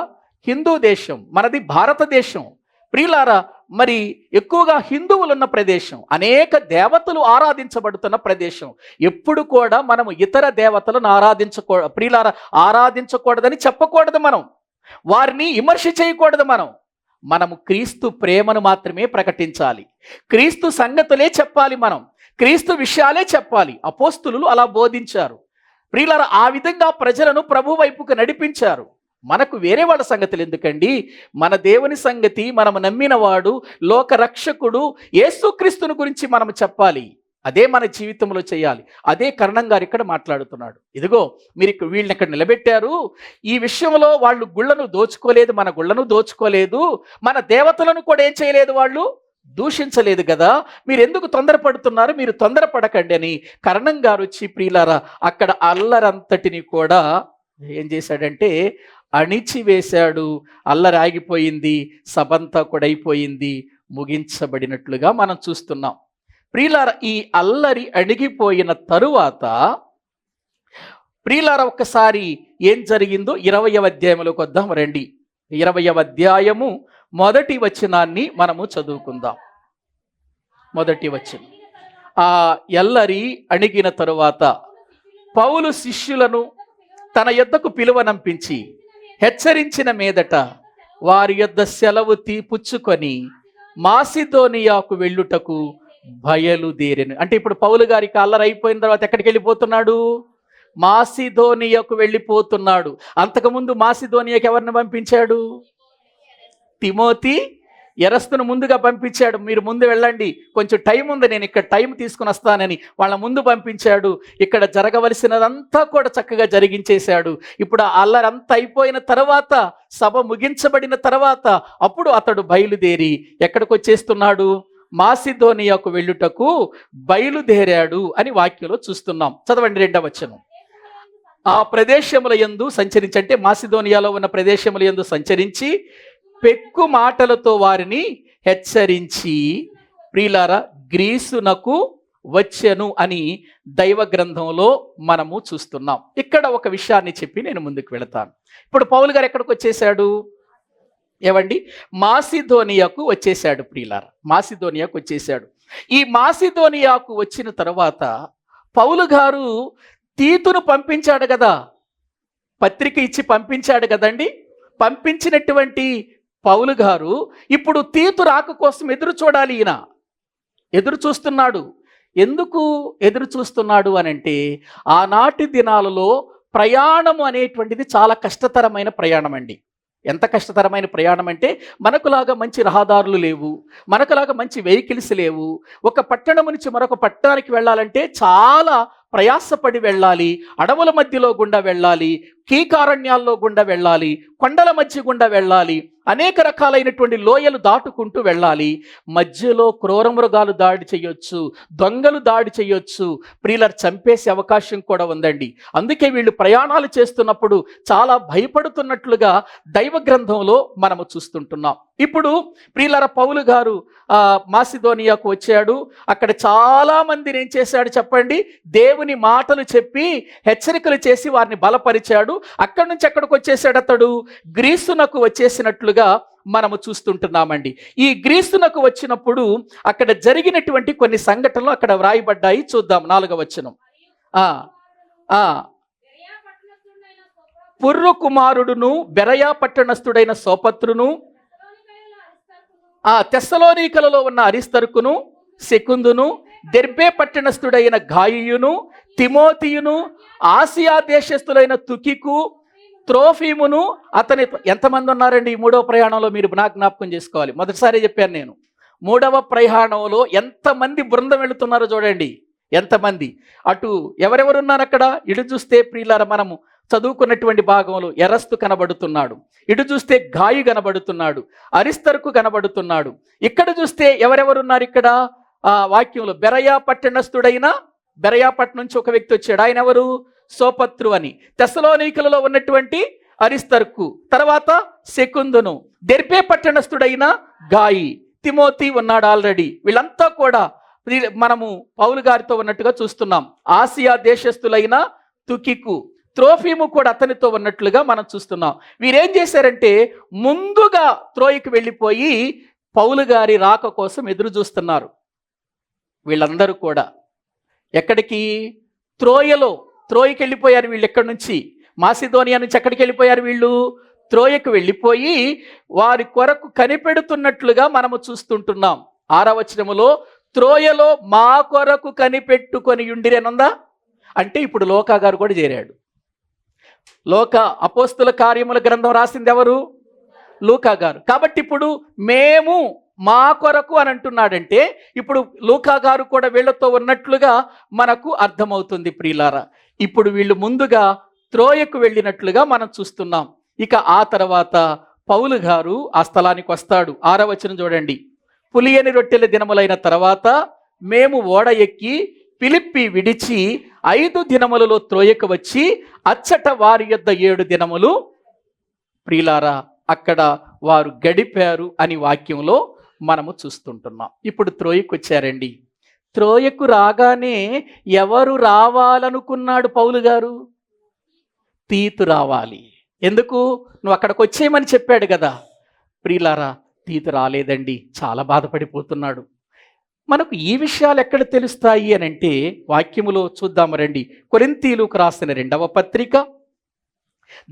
హిందూ దేశం, మనది భారతదేశం. ప్రియులారా మరి ఎక్కువగా హిందువులు ఉన్న ప్రదేశం, అనేక దేవతలు ఆరాధించబడుతున్న ప్రదేశం. ఎప్పుడు కూడా మనము ఇతర దేవతలను ప్రియులారా ఆరాధించకూడదని చెప్పకూడదు, మనం వారిని విమర్శ చేయకూడదు. మనము క్రీస్తు ప్రేమను మాత్రమే ప్రకటించాలి, క్రీస్తు సంగతులే చెప్పాలి, మనం క్రీస్తు విషయాలే చెప్పాలి. అపోస్తులు అలా బోధించారు. ప్రియులారా ఆ విధంగా ప్రజలను ప్రభు వైపుకు నడిపించారు. మనకు వేరే వాళ్ళ సంగతులు ఎందుకండి? మన దేవుని సంగతి, మనము నమ్మినవాడు, లోక రక్షకుడు యేసుక్రీస్తుని గురించి మనం చెప్పాలి. అదే మన జీవితంలో చేయాలి. అదే కరణం గారు ఇక్కడ మాట్లాడుతున్నాడు. ఇదిగో మీరు వీళ్ళని ఇక్కడ నిలబెట్టారు, ఈ విషయంలో వాళ్ళు గుళ్ళను దోచుకోలేదు, మన గుళ్ళను దోచుకోలేదు, మన దేవతలను కూడా ఏం చేయలేదు, వాళ్ళు దూషించలేదు కదా, మీరు ఎందుకు తొందరపడుతున్నారు? మీరు తొందరపడకండి అని కరణం గారు వచ్చి ప్రియులారా అక్కడ అల్లరంతటిని కూడా ఏం చేశాడంటే అణిచివేశాడు. అల్లరి ఆగిపోయింది, సభంతా కూడా అయిపోయింది, ముగించబడినట్లుగా మనం చూస్తున్నాం. ప్రియులారా ఈ అల్లరి అణిగిపోయిన తరువాత ప్రియులారా ఒక్కసారి ఏం జరిగిందో 20వ అధ్యాయంలోకి వద్దాం రండి. 20వ అధ్యాయము మొదటి వచనాన్ని మనము చదువుకుందాం. మొదటి వచనం. ఆ ఎల్లరి అణిగిన తరువాత పౌలు శిష్యులను తన యొద్దకు పిలువనంపించి హెచ్చరించిన మీదట వారి యొద్ద సెలవు పుచ్చుకొని మాసిదోనియాకు వెళ్ళుటకు బయలుదేరెను. అంటే ఇప్పుడు పౌలు గారికి అల్లరి అయిపోయిన తర్వాత ఎక్కడికి వెళ్ళిపోతున్నాడు? మాసిదోనియాకు వెళ్ళిపోతున్నాడు. అంతకుముందు మాసిదోనియాకి ఎవరిని పంపించాడు? తిమోతి ఎరస్తును ముందుగా పంపించాడు. మీరు ముందు వెళ్ళండి, కొంచెం టైం ఉంది, నేను ఇక్కడ టైం తీసుకుని వస్తానని వాళ్ళ ముందు పంపించాడు. ఇక్కడ జరగవలసినదంతా కూడా చక్కగా జరిగించేశాడు. ఇప్పుడు ఆ అల్లరంతా అయిపోయిన తర్వాత, సభ ముగించబడిన తర్వాత అప్పుడు అతడు బయలుదేరి ఎక్కడికి వచ్చేస్తున్నాడు? మాసిదోనియాకు వెళ్ళుటకు బయలుదేరాడు అని వాక్యంలో చూస్తున్నాం. చదవండి 2వ వచనం. ఆ ప్రదేశముల యందు సంచరించి, అంటే మాసిదోనియాలో ఉన్న ప్రదేశముల యందు సంచరించి పెక్కు మాటలతో వారిని హెచ్చరించి ప్రియులారా గ్రీసునకు వచ్చెను అని దైవ గ్రంథంలో మనము చూస్తున్నాం. ఇక్కడ ఒక విషయాన్ని చెప్పి నేను ముందుకు వెళతాను. ఇప్పుడు పౌలు గారు ఎక్కడికి వచ్చేసాడు? ఏవండి, మాసిదోనియాకు వచ్చేసాడు. ప్రియులారా మాసిదోనియాకు వచ్చేసాడు. ఈ మాసిదోనియాకు వచ్చిన తర్వాత పౌలు గారు తీతును పంపించాడు కదా, పత్రిక ఇచ్చి పంపించాడు కదండి. పంపించినటువంటి పౌలు గారు ఇప్పుడు తీతు రాక కోసం ఎదురు చూడాలి. ఈయన ఎదురు చూస్తున్నాడు. ఎందుకు ఎదురు చూస్తున్నాడు అనంటే, ఆనాటి దినాలలో ప్రయాణము అనేటువంటిది చాలా కష్టతరమైన ప్రయాణం అండి. ఎంత కష్టతరమైన ప్రయాణం అంటే, మనకులాగా మంచి రహదారులు లేవు, మనకులాగా మంచి వెహికల్స్ లేవు. ఒక పట్టణం నుంచి మరొక పట్టణానికి వెళ్ళాలంటే చాలా ప్రయాసపడి వెళ్ళాలి, అడవుల మధ్యలో గుండా వెళ్ళాలి, కీకారణ్యాల్లో గుండా వెళ్ళాలి, కొండల మధ్య గుండా వెళ్ళాలి, అనేక రకాలైనటువంటి లోయలు దాటుకుంటూ వెళ్ళాలి. మధ్యలో క్రూర మృగాలు దాడి చేయొచ్చు, దొంగలు దాడి చేయొచ్చు, ప్రియులను చంపేసే అవకాశం కూడా ఉందండి. అందుకే వీళ్ళు ప్రయాణాలు చేస్తున్నప్పుడు చాలా భయపడుతున్నట్లుగా దైవ గ్రంథంలో మనము చూస్తుంటున్నాం. ఇప్పుడు ప్రియులారా, పౌలు గారు మాసిదోనియాకు వచ్చాడు. అక్కడ చాలా మందిని ఏం చేశాడు చెప్పండి? దేవుని మాటలు చెప్పి హెచ్చరికలు చేసి వారిని బలపరిచాడు. అక్కడి నుంచి ఎక్కడికి వచ్చేసాడు? అతడు గ్రీసునకు వచ్చేసినట్లుగా మనము చూస్తుంటున్నామండి. ఈ గ్రీసునకు వచ్చినప్పుడు అక్కడ జరిగినటువంటి కొన్ని సంఘటనలు అక్కడ వ్రాయబడ్డాయి. చూద్దాం 4వ వచనం. పుర్రు కుమారుడును బెరయా పట్టణస్థుడైన సోపత్రును, తెస్సలోనికలలో ఉన్న అరిస్తర్కును, సెకుందును, దెర్బే పట్టణస్థుడైన గాయియును, తిమోతియును, ఆసియా దేశస్థులైన తుకికు, త్రోఫీమును అతని. ఎంతమంది ఉన్నారండి ఈ 3వ ప్రయాణంలో? మీరు జ్ఞాపకం చేసుకోవాలి. మొదటిసారి చెప్పాను నేను. 3వ ప్రయాణంలో ఎంతమంది బృందం వెళుతున్నారో చూడండి. ఎంతమంది అటు ఎవరెవరున్నారు అక్కడ? ఇటు చూస్తే ప్రియులారా, మనము చదువుకున్నటువంటి భాగంలో ఎరస్తు కనబడుతున్నాడు, ఇటు చూస్తే గాయి కనబడుతున్నాడు, అరిస్తర్కు కనబడుతున్నాడు. ఇక్కడ చూస్తే ఎవరెవరున్నారు ఇక్కడ వాక్యంలో? బెరయా పట్టణస్థుడైన, బెరయాపట్నం నుంచి ఒక వ్యక్తి వచ్చాడు. ఆయన ఎవరు? సోపత్రు అని. తెస్సలోనికలలో ఉన్నటువంటి అరిస్తర్కు, తర్వాత సెకుందును, దెర్బే పట్టణస్థుడైన గాయి, తిమోతి ఉన్నాడు ఆల్రెడీ. వీళ్ళంతా కూడా మనము పౌలు గారితో ఉన్నట్టుగా చూస్తున్నాం. ఆసియా దేశస్థులైన తుకికు, త్రోఫీము కూడా అతనితో ఉన్నట్లుగా మనం చూస్తున్నాం. వీరేం చేశారంటే ముందుగా త్రోయికి వెళ్ళిపోయి పౌలు గారి రాక కోసం ఎదురు చూస్తున్నారు. వీళ్ళందరూ కూడా ఎక్కడికి? త్రోయికి వెళ్ళిపోయారు వీళ్ళు. ఎక్కడి నుంచి? మాసిదోనియా నుంచి ఎక్కడికి వెళ్ళిపోయారు వీళ్ళు? త్రోయకు వెళ్ళిపోయి వారి కొరకు కనిపెడుతున్నట్లుగా మనము చూస్తుంటున్నాం. 6వ వచనములో త్రోయలో మా కొరకు కనిపెట్టుకొని ఉండిరేనుందా అంటే ఇప్పుడు లోకా గారు కూడా చేరాడు. లోక అపోస్తుల కార్యముల గ్రంథం రాసింది ఎవరు? లూకా గారు. కాబట్టి ఇప్పుడు మేము మా కొరకు అని అంటున్నాడంటే ఇప్పుడు లూకా గారు కూడా వీళ్ళతో ఉన్నట్లుగా మనకు అర్థమవుతుంది. ప్రియులారా, ఇప్పుడు వీళ్ళు ముందుగా త్రోయకు వెళ్ళినట్లుగా మనం చూస్తున్నాం. ఇక ఆ తర్వాత పౌలు గారు ఆ స్థలానికి వస్తాడు. 6వ వచనం చూడండి. పులియని రొట్టెల దినములైన తర్వాత మేము ఓడ ఎక్కి ఫిలిప్పి విడిచి 5 దినములలో త్రోయకు వచ్చి అచ్చట వారి యొద్ద 7 దినములు ప్రియులారా అక్కడ వారు గడిపారు అని వాక్యంలో మనము చూస్తుంటున్నాం. ఇప్పుడు త్రోయకు వచ్చారండి. త్రోయకు రాగానే ఎవరు రావాలనుకున్నాడు పౌలు గారు? తీతు రావాలి. ఎందుకు? నువ్వు అక్కడికి వచ్చేయమని చెప్పాడు కదా. ప్రియులారా, తీతు రాలేదండి. చాలా బాధపడిపోతున్నాడు. మనకు ఈ విషయాలు ఎక్కడ తెలుస్తాయి అని అంటే వాక్యములో చూద్దాము రండి. కొరింథీయులకు రాసిన 2వ పత్రిక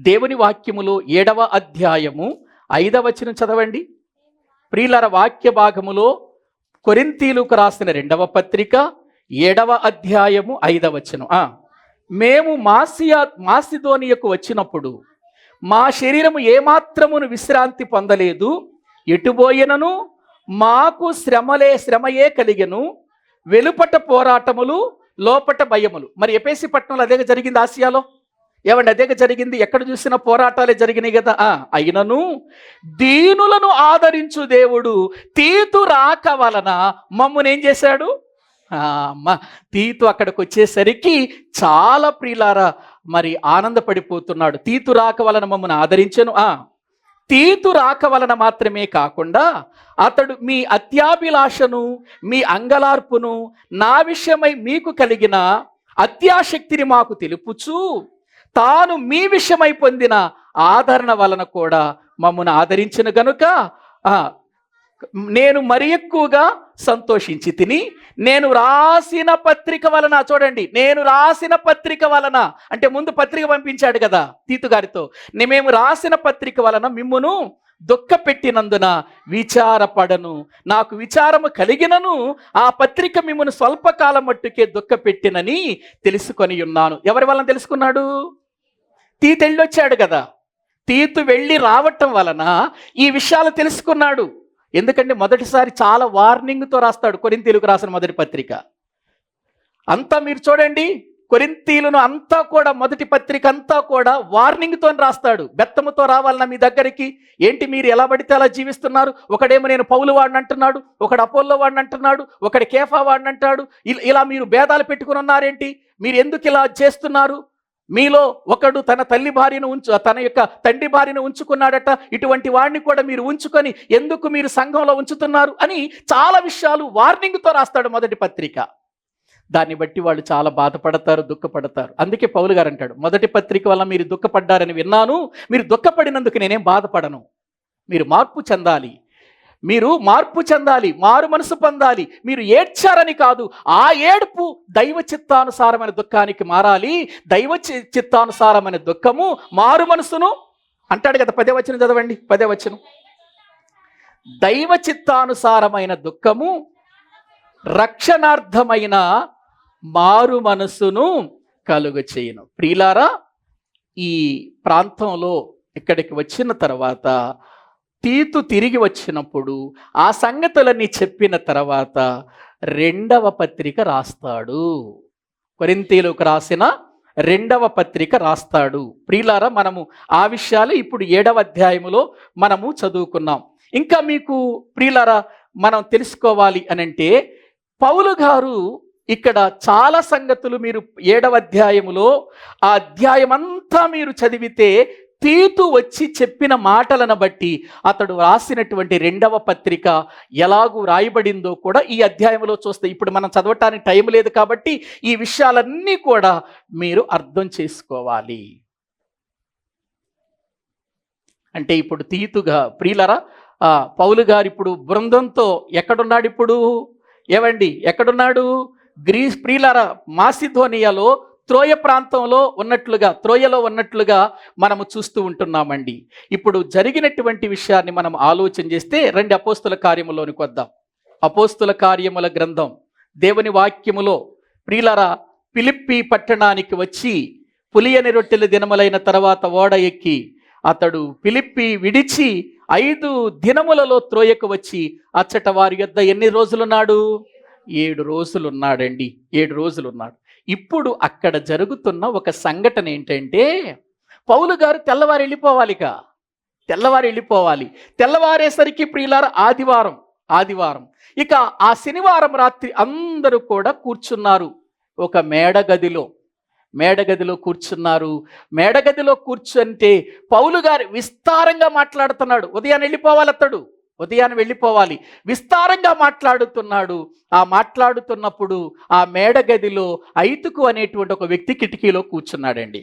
దేవుని వాక్యములో 7వ అధ్యాయము 5వ వచనం చదవండి. ప్రియులార, వాక్య భాగములో కొరింథీయులకు రాసిన 2వ పత్రిక 7వ అధ్యాయము 5వ వచనం. మేము మాసిదోనియకు వచ్చినప్పుడు మా శరీరము ఏమాత్రమును విశ్రాంతి పొందలేదు, ఎటుబోయినను మాకు శ్రమయే కలిగెను, వెలుపట పోరాటములు లోపట భయములు. మరి ఎఫెసీ పట్టణంలో అదే జరిగింది. ఆసియాలో ఏమండి అదే జరిగింది. ఎక్కడ చూసిన పోరాటాలే జరిగినాయి కదా. అయినను దీనులను ఆదరించు దేవుడు తీతు రాక వలన మమ్మును ఏం చేశాడు? తీతు అక్కడికి వచ్చేసరికి చాలా ప్రియులారా మరి ఆనందపడిపోతున్నాడు. తీతు రాక వలన మమ్మల్ని ఆదరించెను. తీతు రాక వలన మాత్రమే కాకుండా అతడు మీ అత్యాభిలాషను, మీ అంగలార్పును, నా విషయమై మీకు కలిగిన అత్యాశక్తిని మాకు తెలుపుచు తాను మీ విషయమై పొందిన ఆదరణ వలన కూడా మమ్మల్ని ఆదరించిన గనుక నేను మరి ఎక్కువగా సంతోషించి తిని, నేను రాసిన పత్రిక వలన, చూడండి, నేను రాసిన పత్రిక వలన అంటే ముందు పత్రిక పంపించాడు కదా తీతు గారితో, మేము రాసిన పత్రిక వలన మిమ్మును దుఃఖ పెట్టినందున విచారపడను, నాకు విచారము కలిగినను ఆ పత్రిక మిమ్మును స్వల్పకాలం మట్టుకే దుఃఖ పెట్టినని తెలుసుకొని ఉన్నాను. ఎవరి వలన తెలుసుకున్నాడు? తీతు వెళ్ళొచ్చాడు కదా. తీతు వెళ్ళి రావటం వలన ఈ విషయాలు తెలుసుకున్నాడు. ఎందుకంటే మొదటిసారి చాలా వార్నింగ్తో రాస్తాడు కొరింథీయులకు రాసిన మొదటి పత్రిక. అంతా మీరు చూడండి, కొరింథీయులను అంతా కూడా మొదటి పత్రిక అంతా కూడా వార్నింగ్తో రాస్తాడు. బెత్తముతో రావాలన్నా మీ దగ్గరికి, ఏంటి మీరు ఎలా పడితే అలా జీవిస్తున్నారు, ఒకడేమో నేను పౌలు వాడిని అంటున్నాడు, ఒకడు అపోల్లో వాడిని అంటున్నాడు, ఒకడు కేఫా వాడిని అంటాడు, ఇలా మీరు భేదాలు పెట్టుకుని ఉన్నారేంటి, మీరు ఎందుకు ఇలా చేస్తున్నారు, మీలో ఒకడు తన తల్లి భార్యను తన యొక్క తండ్రి భార్యను ఉంచుకున్నాడట, ఇటువంటి వాడిని కూడా మీరు ఉంచుకొని ఎందుకు మీరు సంఘంలో ఉంచుతున్నారు అని చాలా విషయాలు వార్నింగ్తో రాస్తాడు మొదటి పత్రిక. దాన్ని బట్టి వాళ్ళు చాలా బాధపడతారు, దుఃఖపడతారు. అందుకే పౌలు గారు అంటాడు, మొదటి పత్రిక వల్ల మీరు దుఃఖపడ్డారని విన్నాను, మీరు దుఃఖపడినందుకు నేనేం బాధపడను. మీరు మార్పు చెందాలి, మారు మనసు పొందాలి. మీరు ఏడ్చారని కాదు, ఆ ఏడుపు దైవ చిత్తానుసారమైన దుఃఖానికి మారాలి. దైవ చిత్తానుసారమైన దుఃఖము మారు మనసును అంటాడు కదా. 10వ వచనం చదవండి, 10వ వచనం. దైవ చిత్తానుసారమైన దుఃఖము రక్షణార్థమైన మారు మనసును కలుగు చేయను. ప్రియులారా, ఈ ప్రాంతంలో ఇక్కడికి వచ్చిన తర్వాత తీతు తిరిగి వచ్చినప్పుడు ఆ సంగతులన్నీ చెప్పిన తర్వాత 2వ పత్రిక రాస్తాడు. కొరింథీయులకు రాసిన 2వ పత్రిక రాస్తాడు. ప్రియులారా, మనము ఆ విషయాలు ఇప్పుడు 7వ అధ్యాయములో మనము చదువుకున్నాం. ఇంకా మీకు ప్రియులారా మనం తెలుసుకోవాలి అనంటే, పౌలు గారు ఇక్కడ చాలా సంగతులు మీరు 7వ అధ్యాయములో ఆ అధ్యాయం అంతా మీరు చదివితే తీతు వచ్చి చెప్పిన మాటలను బట్టి అతడు రాసినటువంటి 2వ పత్రిక ఎలాగూ రాయబడిందో కూడా ఈ అధ్యాయంలో చూస్తే, ఇప్పుడు మనం చదవటానికి టైం లేదు కాబట్టి ఈ విషయాలన్నీ కూడా మీరు అర్థం చేసుకోవాలి. అంటే ఇప్పుడు తీతుగా ప్రియులరా పౌలు గారు ఇప్పుడు బృందంతో ఎక్కడున్నాడు, ఇప్పుడు ఏవండి ఎక్కడున్నాడు, గ్రీస్ ప్రియులరా మాసిధోనియాలో త్రోయలో ఉన్నట్లుగా మనము చూస్తూ ఉంటున్నామండి. ఇప్పుడు జరిగినటువంటి విషయాన్ని మనం ఆలోచన చేస్తే రండి అపోస్తుల కార్యములోనికి వద్దాం. అపోస్తుల కార్యముల గ్రంథం దేవుని వాక్యములో ప్రియులరా ఫిలిప్పీ పట్టణానికి వచ్చి పులియని రొట్టెల దినములైన తర్వాత ఓడ ఎక్కి అతడు ఫిలిప్పీ విడిచి 5 దినములలో త్రోయకు వచ్చి అచ్చట వారి యొద్ద ఎన్ని రోజులున్నాడు, 7 రోజులున్నాడండి. 7 రోజులున్నాడు. ఇప్పుడు అక్కడ జరుగుతున్న ఒక సంఘటన ఏంటంటే, పౌలు గారు తెల్లవారు వెళ్ళిపోవాలి. తెల్లవారేసరికి ప్రియులార ఆదివారం. ఇక ఆ శనివారం రాత్రి అందరూ కూడా కూర్చున్నారు ఒక మేడగదిలో కూర్చున్నారు. మేడగదిలో కూర్చుంటే పౌలు గారు విస్తారంగా మాట్లాడుతున్నాడు. ఉదయాన్ని వెళ్ళిపోవాలి, విస్తారంగా మాట్లాడుతున్నాడు. ఆ మాట్లాడుతున్నప్పుడు ఆ మేడగదిలో ఐతుకు అనేటువంటి ఒక వ్యక్తి కిటికీలో కూర్చున్నాడండి.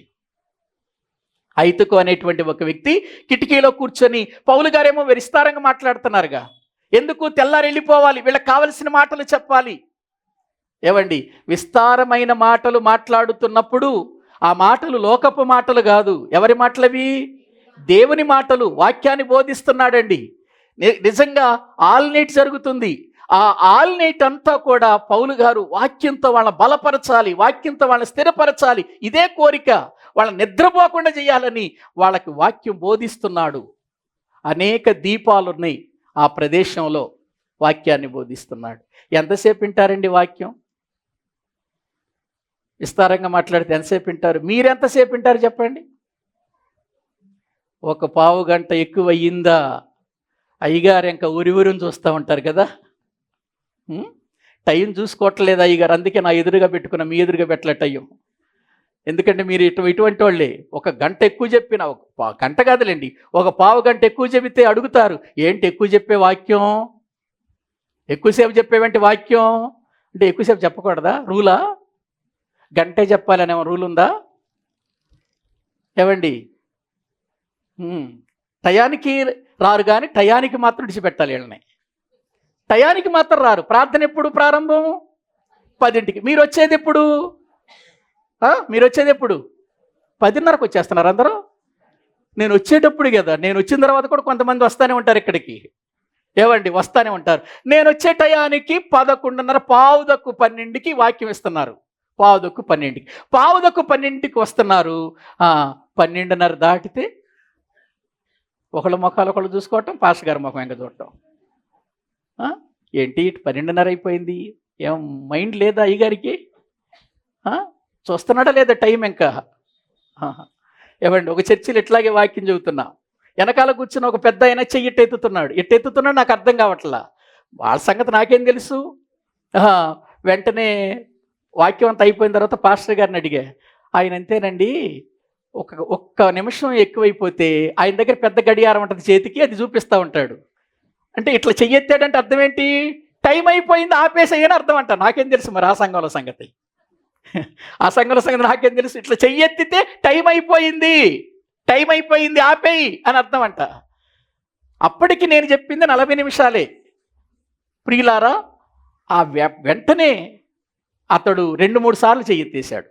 ఐతుకు అనేటువంటి ఒక వ్యక్తి కిటికీలో కూర్చొని పౌలు గారేమో విస్తారంగా మాట్లాడుతున్నారుగా. ఎందుకు, తెల్లారి వెళ్ళిపోవాలి, వీళ్ళకి కావలసిన మాటలు చెప్పాలి. ఏవండి, విస్తారమైన మాటలు మాట్లాడుతున్నప్పుడు ఆ మాటలు లోకపు మాటలు కాదు. ఎవరి మాటలవి? దేవుని మాటలు. వాక్యాన్ని బోధిస్తున్నాడండి. నిజంగా ఆల్ నైట్ జరుగుతుంది. ఆ ఆల్ నైట్ అంతా కూడా పౌలు గారు వాక్యంతో వాళ్ళని బలపరచాలి, వాక్యంతో వాళ్ళని స్థిరపరచాలి, ఇదే కోరిక. వాళ్ళని నిద్రపోకుండా చేయాలని వాళ్ళకి వాక్యం బోధిస్తున్నాడు. అనేక దీపాలు ఉన్నాయి ఆ ప్రదేశంలో, వాక్యాన్ని బోధిస్తున్నాడు. ఎంతసేపు వింటారండి వాక్యం? విస్తారంగా మాట్లాడితే ఎంతసేపు వింటారు? మీరెంతసేపు వింటారు చెప్పండి? ఒక పావు గంట ఎక్కువ అయ్యిందా అయ్యగారు ఇంకా ఊరిని చూస్తూ ఉంటారు కదా. టైం చూసుకోవట్లేదు అయ్యగారు, అందుకే నా ఎదురుగా పెట్టుకున్నా, మీ ఎదురుగా పెట్టలే టైం. ఎందుకంటే మీరు ఇటువంటి వాళ్ళే. ఒక గంట ఎక్కువ చెప్పిన, ఒక గంట కాదులేండి, ఒక పావు గంట ఎక్కువ చెబితే అడుగుతారు, ఏంటి ఎక్కువ చెప్పే వాక్యం, ఎక్కువసేపు చెప్పేవంటి వాక్యం అంటే ఎక్కువసేపు చెప్పకూడదా? రూలా? గంటే చెప్పాలనే రూల్ ఉందా? ఏవండి, టయానికి రారు కానీ టయానికి మాత్రం విడిచిపెట్టాలి వీళ్ళని. టయానికి మాత్రం రారు. ప్రార్థన ఎప్పుడు ప్రారంభం? 10ంటికి. మీరు వచ్చేది ఎప్పుడు? 10:30కి వచ్చేస్తున్నారు అందరూ. నేను వచ్చేటప్పుడు కదా, నేను వచ్చిన తర్వాత కూడా కొంతమంది వస్తూనే ఉంటారు ఇక్కడికి. ఏవండి, వస్తూనే ఉంటారు. నేను వచ్చే టయానికి 11:30, 11:12కి వాక్యం ఇస్తున్నారు. 11:12కి వస్తున్నారు. 12:30 దాటితే ఒకళ్ళ ముఖాలు ఒకళ్ళు చూసుకోవటం, పాస్టర్ గారి ముఖం ఇంకా చూడటం. ఏంటి 12:30 అయిపోయింది, ఏం మైండ్ లేదా అయ్యగారికి? చూస్తున్నాడా లేదా టైం ఇంకా? ఏమండి, ఒక చర్చిలో ఇట్లాగే వాక్యం చెబుతున్నా, వెనకాల కూర్చున్న ఒక పెద్ద ఆయన చెయ్యి ఎట్టెత్తుతున్నాడు నాకు అర్థం కావట్లా. వాళ్ళ సంగతి నాకేం తెలుసు. వెంటనే వాక్యం అంతా అయిపోయిన తర్వాత పాస్టర్ గారిని అడిగా. ఆయన అంతేనండి, ఒక్క నిమిషం ఎక్కువైపోతే ఆయన దగ్గర పెద్ద గడియారం ఉంటుంది చేతికి, అది చూపిస్తూ ఉంటాడు. అంటే ఇట్లా చెయ్యెత్తాడంటే అర్థం ఏంటి? టైం అయిపోయింది ఆపేసేయని అర్థం అంట. నాకేం తెలుసు మరి ఆ సంఘంలో సంగతి. ఆ సంఘంలో సంగతి నాకేం తెలుసు. ఇట్లా చెయ్యెత్తితే టైం అయిపోయింది ఆపేయి అని అర్థం అంట. అప్పటికి నేను చెప్పింది 40 నిమిషాలే. ప్రియులారా, ఆ వెంటనే అతడు 2-3 సార్లు చెయ్యెత్తేశాడు.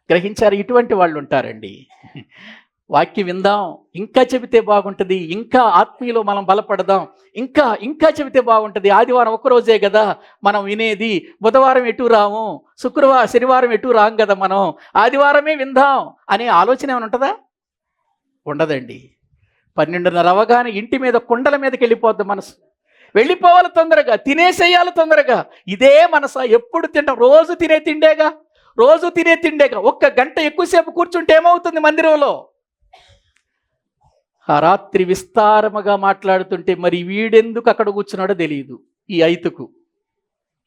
గ్రహించారు? ఇటువంటి వాళ్ళు ఉంటారండి. వాక్యం విందాం, ఇంకా చెబితే బాగుంటుంది, ఇంకా ఆత్మీయలో మనం బలపడదాం, ఇంకా చెబితే బాగుంటుంది. ఆదివారం ఒక్కరోజే కదా మనం వినేది, బుధవారం ఎటు రాము, శనివారం ఎటు రాం కదా మనం, ఆదివారమే విందాం అనే ఆలోచన ఏమైనా ఉంటుందా? ఉండదండి. 12:30 అవగానే ఇంటి మీద కుండల మీదకి వెళ్ళిపోద్ది మనసు. వెళ్ళిపోవాలి తొందరగా, తినేసేయాలి తొందరగా. ఇదే మనసా? ఎప్పుడు తింటాం? రోజు తినే తిండేగా. ఒక్క గంట ఎక్కువసేపు కూర్చుంటే ఏమవుతుంది మందిరంలో? ఆ రాత్రి విస్తారముగా మాట్లాడుతుంటే మరి వీడెందుకు అక్కడ కూర్చున్నాడో తెలియదు. ఈ ఐతుకు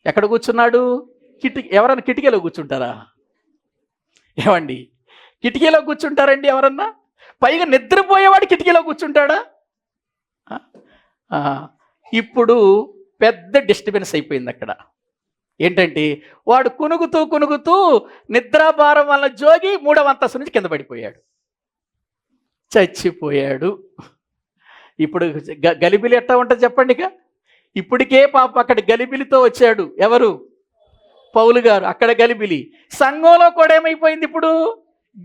ఎక్కడ కూర్చున్నాడు? ఎవరన్నా కిటికీలో కూర్చుంటారా? ఏమండి, కిటికీలో కూర్చుంటారండి ఎవరన్నా? పైగా నిద్రపోయేవాడు కిటికీలో కూర్చుంటాడా? ఇప్పుడు పెద్ద డిస్టర్బెన్స్ అయిపోయింది అక్కడ. ఏంటంటే వాడు కునుగుతూ నిద్రాభారం వల్ల జోగి 3వ అంతస్తు నుంచి కింద పడిపోయాడు, చచ్చిపోయాడు. ఇప్పుడు గలిబిలి ఎట్లా ఉంటుంది చెప్పండి. ఇక ఇప్పటికే పాప అక్కడ గలిబిలితో వచ్చాడు. ఎవరు? పౌలు గారు. అక్కడ గలిబిలి. సంఘంలో కూడా ఏమైపోయింది ఇప్పుడు?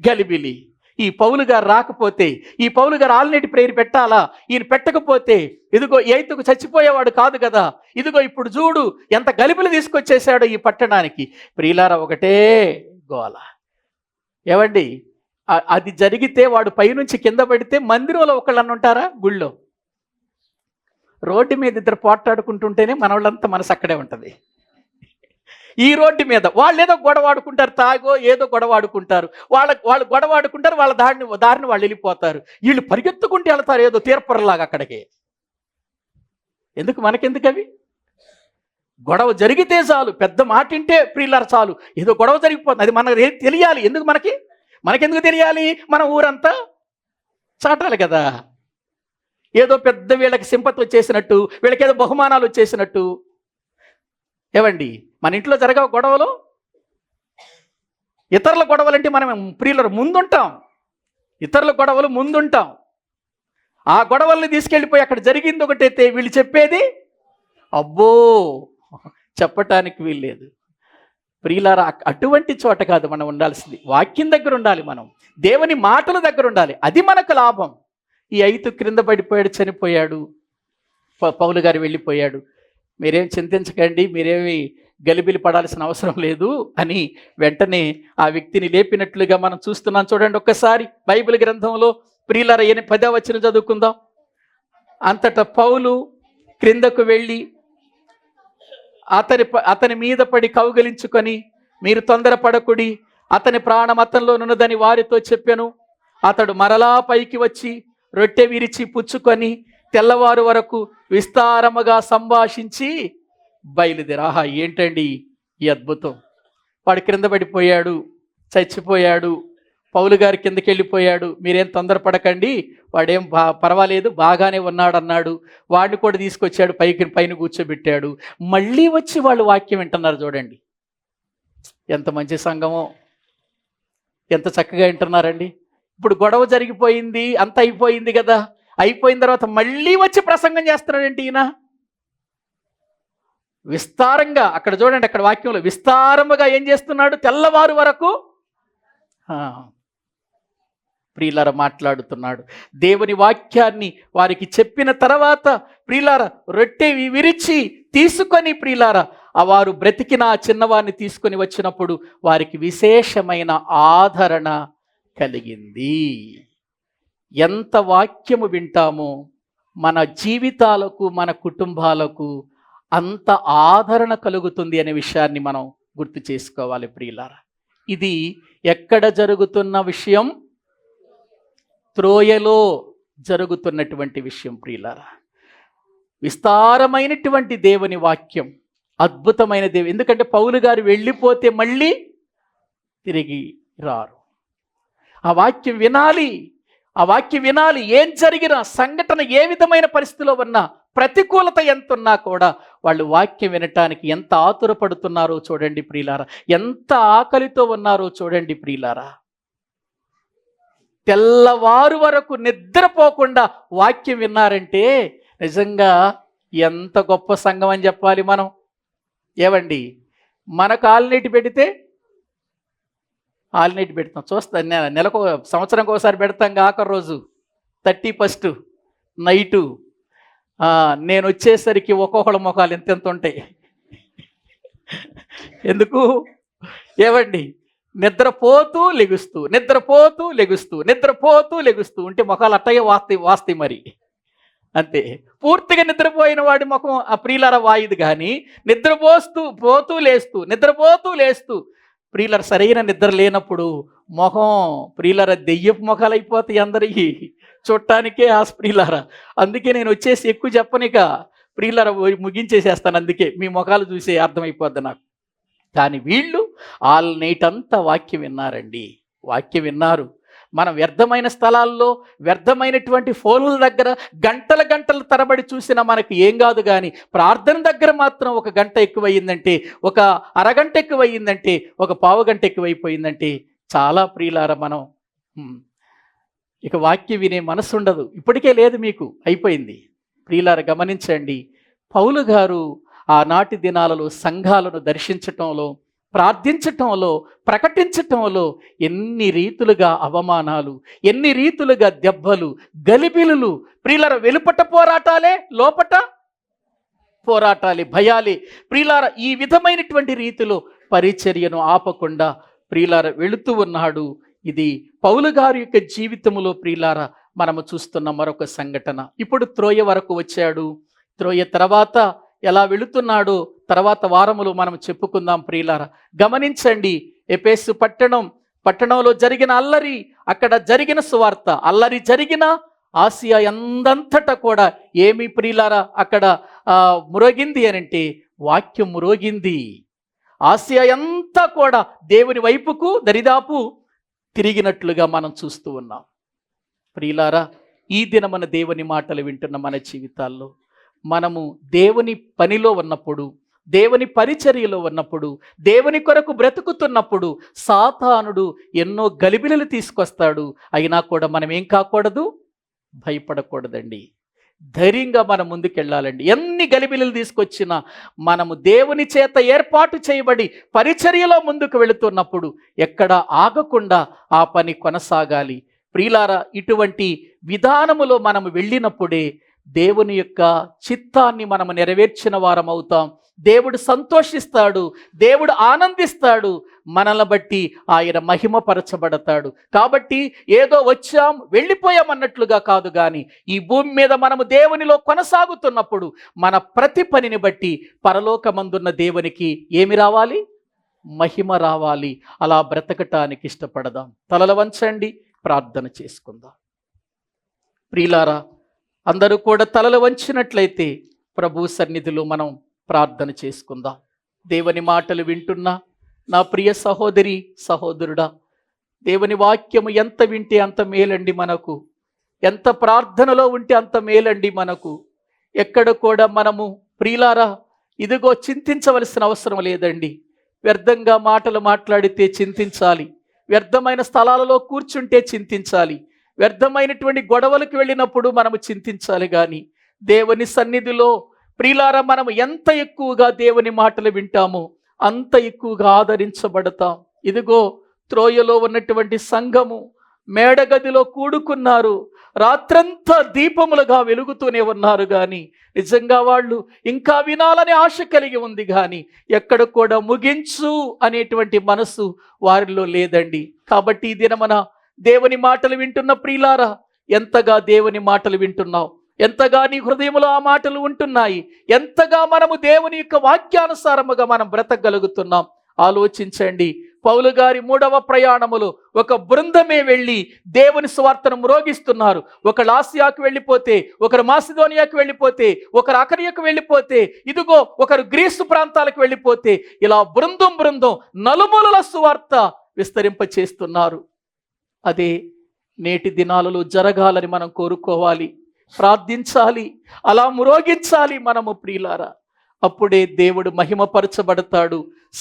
గలిబిలి. ఈ పౌలు గారు రాకపోతే, ఈ పౌలు గారు ఆల్రెడీ ప్రేయర్ పెట్టాలా, ఈయన పెట్టకపోతే ఇదిగో ఐతుకు చచ్చిపోయేవాడు కాదు కదా. ఇదిగో ఇప్పుడు చూడు ఎంత గలిబిలి తీసుకొచ్చేసాడు ఈ పట్టణానికి. ప్రియులారా, ఒకటే గోల. ఏవండి, అది జరిగితే వాడు పైనుంచి కింద పడితే మందిరంలో ఒకళ్ళని ఉంటారా? గుళ్ళో రోడ్డు మీద ఇద్దరు పోట్లాడుకుంటుంటేనే మనోళ్ళంతా మనసు అక్కడే ఉంటుంది. ఈ రోడ్డు మీద వాళ్ళు ఏదో గొడవ ఆడుకుంటారు, ఏదో గొడవ ఆడుకుంటారు, వాళ్ళు గొడవ ఆడుకుంటారు, వాళ్ళ దారిని వాళ్ళు వెళ్ళిపోతారు. వీళ్ళు పరిగెత్తుకుంటూ వెళ్తారు ఏదో తీర్పరలాగా అక్కడికి. ఎందుకు? మనకెందుకు అవి? గొడవ జరిగితే చాలు, పెద్ద మాట వింటే ప్రియులారా చాలు, ఏదో గొడవ జరిగిపోతుంది. అది మనకు తెలియాలి. ఎందుకు? మనకెందుకు తెలియాలి? మన ఊరంతా చాటాలి కదా. ఏదో పెద్ద వీళ్ళకి సింపతి వచ్చేసినట్టు, వీళ్ళకి ఏదో బహుమానాలు వచ్చేసినట్టు. ఏవండి, మన ఇంట్లో జరగవు గొడవలు? ఇతరుల గొడవలంటే మనం ప్రియులరు ముందుంటాం. ఆ గొడవల్ని తీసుకెళ్ళిపోయి అక్కడ జరిగింది ఒకటైతే వీళ్ళు చెప్పేది అబ్బో చెప్పటానికి వీల్లేదు. ప్రియులారా, అటువంటి చోట కాదు మనం ఉండాల్సింది. వాక్యం దగ్గర ఉండాలి, మనం దేవుని మాటల దగ్గర ఉండాలి. అది మనకు లాభం. ఈ ఐతు క్రింద పడిపోయాడు, చనిపోయాడు, పౌలు గారు వెళ్ళిపోయాడు. మీరేం చింతించకండి, మీరేమి గలిబిలి పడాల్సిన అవసరం లేదు అని వెంటనే ఆ వ్యక్తిని లేపినట్లుగా మనం చూస్తున్నాం. చూడండి ఒక్కసారి బైబిల్ గ్రంథంలో ప్రియులారా 10వ వచనం చదువుకుందాం. అంతటా పౌలు క్రిందకు వెళ్ళి అతని మీద పడి కౌగలించుకొని, మీరు తొందరపడకుడి, అతని ప్రాణం అతనిలోనున్నదని వారితో చెప్పెను. అతడు మరలా పైకి వచ్చి రొట్టె విరిచి పుచ్చుకొని తెల్లవారు వరకు విస్తారముగా సంభాషించి బయలుదేరా. ఏంటండి ఈ అద్భుతం! వాడు క్రింద పడిపోయాడు, చచ్చిపోయాడు, పౌలు గారి కిందకి వెళ్ళిపోయాడు. మీరేం తొందరపడకండి, వాడేం పర్వాలేదు, బాగానే ఉన్నాడు అన్నాడు. వాడిని కూడా తీసుకొచ్చాడు, పైన కూర్చోబెట్టాడు. మళ్ళీ వచ్చి వాళ్ళు వాక్యం వింటున్నారు. చూడండి ఎంత మంచి సంఘమో, ఎంత చక్కగా వింటున్నారండి. ఇప్పుడు గొడవ జరిగిపోయింది, అంత అయిపోయింది కదా. అయిపోయిన తర్వాత మళ్ళీ వచ్చి ప్రసంగం చేస్తున్నాడంటే ఈయన విస్తారంగా. అక్కడ చూడండి, అక్కడ వాక్యంలో విస్తారముగా ఏం చేస్తున్నాడు? తెల్లవారు వరకు ప్రియులార మాట్లాడుతున్నాడు. దేవుని వాక్యాన్ని వారికి చెప్పిన తర్వాత ప్రియులార రొట్టె విరిచి తీసుకొని ప్రియులార వారు బ్రతికిన చిన్నవారిని తీసుకొని వచ్చినప్పుడు వారికి విశేషమైన ఆదరణ కలిగింది. ఎంత వాక్యము వింటామో మన జీవితాలకు, మన కుటుంబాలకు అంత ఆదరణ కలుగుతుంది అనే విషయాన్ని మనం గుర్తు చేసుకోవాలి ప్రియులారా. ఇది ఎక్కడ జరుగుతున్న విషయం? త్రోయలో జరుగుతున్నటువంటి విషయం ప్రియులారా. విస్తారమైనటువంటి దేవుని వాక్యం, అద్భుతమైన ఎందుకంటే పౌలు గారు వెళ్ళిపోతే మళ్ళీ తిరిగి రారు. ఆ వాక్యం వినాలి, ఆ వాక్యం వినాలి. ఏం జరిగినా, సంఘటన ఏ విధమైన పరిస్థితిలో ఉన్నా, ప్రతికూలత ఎంత ఉన్నా కూడా వాళ్ళు వాక్యం వినటానికి ఎంత ఆతురపడుతున్నారో చూడండి ప్రియులారా, ఎంత ఆకలితో ఉన్నారో చూడండి ప్రియులారా. తెల్లవారు వరకు నిద్రపోకుండా వాక్యం విన్నారంటే నిజంగా ఎంత గొప్ప సంఘం అని చెప్పాలి మనం. ఏవండి, మన కాలనీటి పెడితే ఆల్నైట్ పెడతాం, చూస్తాను నెలకు సంవత్సరంకి ఒకసారి పెడతాం. ఆఖరి రోజు 31st నైటు నేను వచ్చేసరికి ఒక్కొక్కళ్ళ ముఖాలు ఎంతెంత ఉంటాయి. ఎందుకు? ఏవండి, నిద్రపోతూ లెగుస్తూ, నిద్రపోతూ లెగుస్తూ, నిద్రపోతూ లెగుస్తూ ఉంటే ముఖాలు అట్టగే వాస్తాయి మరి. అంతే. పూర్తిగా నిద్రపోయిన వాడి ముఖం ఆ ప్రియులార వాయిది. కానీ పోతూ లేస్తూ, నిద్రపోతూ లేస్తూ, ప్రియులర సరైన నిద్ర లేనప్పుడు మొహం ప్రియులర దెయ్యపు ముఖాలు అయిపోతాయి అందరికీ చూడటానికే ఆశ ప్రియులారా. అందుకే నేను వచ్చేసి ఎక్కువ చెప్పనిక ప్రియులర ముగించేసేస్తాను. అందుకే మీ ముఖాలు చూసే అర్థమైపోద్ది నాకు. కానీ వీళ్ళు ఆల్ నైట్ అంతా వాక్యం విన్నారండి, వాక్యం విన్నారు. మనం వ్యర్థమైన స్థలాల్లో, వ్యర్థమైనటువంటి ఫోన్ల దగ్గర గంటల గంటల తరబడి చూసినా మనకు ఏం కాదు. కానీ ప్రార్థన దగ్గర మాత్రం 1 గంట ఎక్కువయ్యిందంటే, 1 అరగంట ఎక్కువయ్యిందంటే, 1 పావు గంట ఎక్కువైపోయిందంటే చాలా ప్రియులార మనం ఇక వాక్యం వినే మనసు ఉండదు. ఇప్పటికే లేదు, మీకు అయిపోయింది. ప్రియులార గమనించండి, పౌలు గారు ఆనాటి దినాలలో సంఘాలను దర్శించటంలో, ప్రార్థించటంలో, ప్రకటించటంలో ఎన్ని రీతులుగా అవమానాలు, ఎన్ని రీతులుగా దెబ్బలు, గలిబిలులు. ప్రియులార వెలుపట పోరాటాలే, లోపట పోరాటాలే, భయాలే. ప్రియులార ఈ విధమైనటువంటి రీతిలో పరిచర్యను ఆపకుండా ప్రియులార వెళుతూ ఉన్నాడు. ఇది పౌలు గారి యొక్క జీవితంలో ప్రియులార మనము చూస్తున్న మరొక సంఘటన. ఇప్పుడు త్రోయ వరకు వచ్చాడు. త్రోయ తర్వాత ఎలా వెళుతున్నాడో తర్వాత వారములు మనం చెప్పుకుందాం ప్రియులారా. గమనించండి, ఎఫెసు పట్టణంలో జరిగిన అల్లరి, అక్కడ జరిగిన సువార్త, అల్లరి జరిగిన ఆసియా ఎందంతటా కూడా ఏమి ప్రియులారా అక్కడ మ్రోగింది అనంటే వాక్యం మ్రోగింది. ఆసియా అంతా కూడా దేవుని వైపుకు దరిదాపు తిరిగినట్లుగా మనం చూస్తూ ఉన్నాం. ప్రియులారా, ఈ దినమన దేవుని మాటలు వింటున్న మన జీవితాల్లో మనము దేవుని పనిలో ఉన్నప్పుడు, దేవుని పరిచర్యలో ఉన్నప్పుడు, దేవుని కొరకు బ్రతుకుతున్నప్పుడు సాతానుడు ఎన్నో గలిబిలలు తీసుకొస్తాడు. అయినా కూడా మనం ఏం కాకూడదు, భయపడకూడదండి. ధైర్యంగా మనం ముందుకెళ్ళాలండి. ఎన్ని గలిబిలలు తీసుకొచ్చినా మనము దేవుని చేత ఏర్పాటు చేయబడి పరిచర్యలో ముందుకు వెళుతున్నప్పుడు ఎక్కడ ఆగకుండా ఆ పని కొనసాగాలి. ప్రియులారా, ఇటువంటి విధానములో మనము వెళ్ళినప్పుడే దేవుని యొక్క చిత్తాన్ని మనము నెరవేర్చిన వారం అవుతాం. దేవుడు సంతోషిస్తాడు, దేవుడు ఆనందిస్తాడు, మనల్ని బట్టి ఆయన మహిమపరచబడతాడు. కాబట్టి ఏదో వచ్చాం వెళ్ళిపోయామన్నట్లుగా కాదు, కానీ ఈ భూమి మీద మనము దేవునిలో కొనసాగుతున్నప్పుడు మన ప్రతి పనిని బట్టి పరలోకమందున్న దేవునికి ఏమి రావాలి? మహిమ రావాలి. అలా బ్రతకటానికి ఇష్టపడదాం. తలలు వంచండి, ప్రార్థన చేసుకుందాం. ప్రియులారా, అందరూ కూడా తలలు వంచినట్లయితే ప్రభు సన్నిధిలో మనం ప్రార్థన చేసుకుందాం. దేవుని మాటలు వింటున్నా నా ప్రియ సహోదరి సహోదరుడా, దేవుని వాక్యము ఎంత వింటే అంత మేలండి మనకు, ఎంత ప్రార్థనలో ఉంటే అంత మేలండి మనకు. ఎక్కడ కూడా మనము ప్రియులారా ఇదిగో చింతించవలసిన అవసరం లేదండి. వ్యర్థంగా మాటలు మాట్లాడితే చింతించాలి, వ్యర్థమైన స్థలాలలో కూర్చుంటే చింతించాలి, వ్యర్థమైనటువంటి గొడవలకు వెళ్ళినప్పుడు మనము చింతించాలి. కానీ దేవుని సన్నిధిలో ప్రియులారా మనము ఎంత ఎక్కువగా దేవుని మాటలు వింటామో అంత ఎక్కువగా ఆదరించబడతాం. ఇదిగో త్రోయలో ఉన్నటువంటి సంఘము మేడగదిలో కూడుకున్నారు, రాత్రంతా దీపములుగా వెలుగుతూనే ఉన్నారు. కానీ నిజంగా వాళ్ళు ఇంకా వినాలనే ఆశ కలిగి ఉంది, కానీ ఎక్కడ కూడా ముగించు అనేటువంటి మనసు వారిలో లేదండి. కాబట్టి ఈ దినమన దేవుని మాటలు వింటున్న ప్రియులారా, ఎంతగా దేవుని మాటలు వింటున్నావు, ఎంతగా నీ హృదయంలో ఆ మాటలు ఉంటున్నాయి, ఎంతగా మనము దేవుని యొక్క వాక్యానుసారముగా మనం బ్రతకగలుగుతున్నాం. ఆలోచించండి. పౌలు గారి 3వ ప్రయాణములో ఒక బృందమే వెళ్ళి దేవుని సువార్తను మ్రోగిస్తున్నారు. ఒకరు ఆసియాకు వెళ్ళిపోతే, ఒకరు మాసిదోనియాకు వెళ్ళిపోతే, ఒకరు అకరియకు వెళ్ళిపోతే, ఇదిగో ఒకరు గ్రీసు ప్రాంతాలకు వెళ్ళిపోతే, ఇలా బృందం నలుమూలల సువార్త విస్తరింప చేస్తున్నారు. అదే నేటి దినాలలో జరగాలని మనం కోరుకోవాలి, ప్రార్థించాలి, అలా మ్రోగించాలి మనము ప్రియులారా. అప్పుడే దేవుడు మహిమపరచబడతాడు,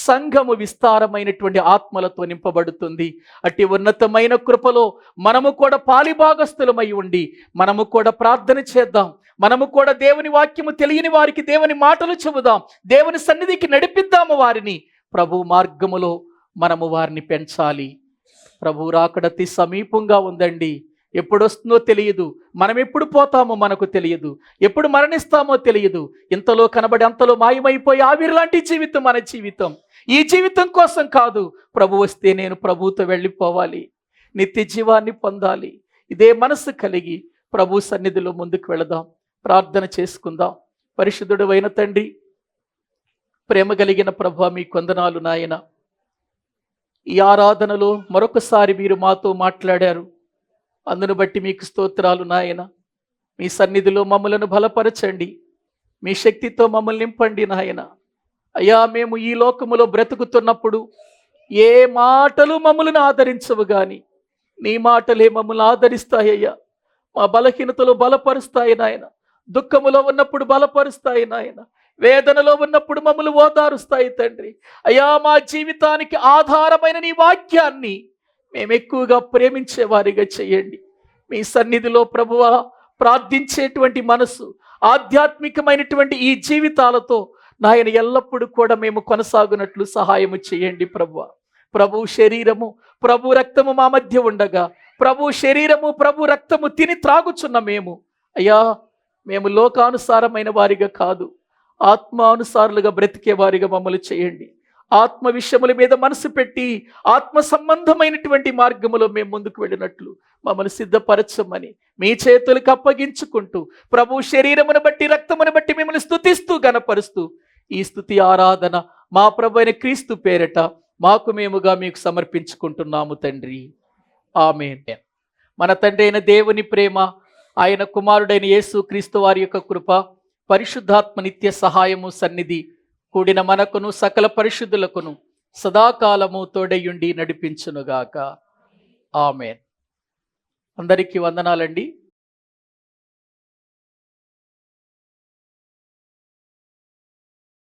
సంఘము విస్తారమైనటువంటి ఆత్మలతో నింపబడుతుంది. అట్టి ఉన్నతమైన కృపలో మనము కూడా పాలిభాగస్థులమై ఉండి మనము కూడా ప్రార్థన చేద్దాం. మనము కూడా దేవుని వాక్యము తెలియని వారికి దేవుని మాటలు చెబుదాం, దేవుని సన్నిధికి నడిపిద్దాము వారిని. ప్రభు మార్గములో మనము వారిని పెంచాలి. ప్రభు రాకడ అతి సమీపంగా ఉందండి. ఎప్పుడు వస్తుందో తెలియదు, మనం ఎప్పుడు పోతామో మనకు తెలియదు, ఎప్పుడు మరణిస్తామో తెలియదు. ఇంతలో కనబడి అంతలో మాయమైపోయి ఆవిరిలాంటి జీవితం మన జీవితం. ఈ జీవితం కోసం కాదు, ప్రభు వస్తే నేను ప్రభువుతో వెళ్ళిపోవాలి, నిత్య జీవాన్ని పొందాలి. ఇదే మనసు కలిగి ప్రభు సన్నిధిలో ముందుకు వెళదాం, ప్రార్థన చేసుకుందాం. పరిశుద్ధుడు అయిన తండ్రి, ప్రేమ కలిగిన ప్రభువా, మీ వందనాలు నాయన. ఈ ఆరాధనలో మరొకసారి మీరు మాతో మాట్లాడారు, అందును బట్టి మీకు స్తోత్రాలు నాయన. మీ సన్నిధిలో మమ్మలను బలపరచండి, మీ శక్తితో మమ్మల్ని నింపండి నాయన. అయ్యా, మేము ఈ లోకములో బ్రతుకుతున్నప్పుడు ఏ మాటలు మమ్మల్ని ఆదరించవు కానీ నీ మాటలే మమ్మల్ని ఆదరిస్తాయ్యా. మా బలహీనతలో బలపరుస్తాయి నాయన, దుఃఖములో ఉన్నప్పుడు బలపరుస్తాయి నాయన, వేదనలో ఉన్నప్పుడు మమ్మల్ని ఓదారుస్తాయి తండ్రి. అయ్యా, మా జీవితానికి ఆధారమైన నీ వాక్యాన్ని మేము ఎక్కువగా ప్రేమించే వారిగా చేయండి. మీ సన్నిధిలో ప్రభువా ప్రార్థించేటువంటి మనసు, ఆధ్యాత్మికమైనటువంటి ఈ జీవితాలతో నాయన ఎల్లప్పుడూ కూడా మేము కొనసాగునట్లు సహాయము చేయండి ప్రభువా. ప్రభు శరీరము, ప్రభు రక్తము మా మధ్య ఉండగా, ప్రభు శరీరము, ప్రభు రక్తము తిని త్రాగుచున్న మేము అయ్యా, మేము లోకానుసారమైన వారిగా కాదు, ఆత్మానుసారులుగా బ్రతికే వారిగా మమ్మల్ని చేయండి. ఆత్మ విషయముల మీద మనసు పెట్టి ఆత్మ సంబంధమైనటువంటి మార్గములో మేము ముందుకు వెళ్ళినట్లు మమ్మల్ని సిద్ధపరచమని మీ చేతులకు అప్పగించుకుంటూ, ప్రభు శరీరమును బట్టి రక్తమును బట్టి మిమ్మల్ని స్తుతిస్తూ గణపరుస్తూ ఈ స్తుతి ఆరాధన మా ప్రభు అయిన క్రీస్తు పేరట మాకు మేముగా మీకు సమర్పించుకుంటున్నాము తండ్రి. ఆమేన్. మన తండ్రి అయిన దేవుని ప్రేమ, ఆయన కుమారుడైన యేసు క్రీస్తు వారి యొక్క కృప, పరిశుద్ధాత్మ నిత్య సహాయము సన్నిధి కూడిన మనకును సకల పరిశుద్ధులకును సదాకాలము తోడయుండి నడిపించునుగాక. ఆమేన్. అందరికీ వందనాలండి.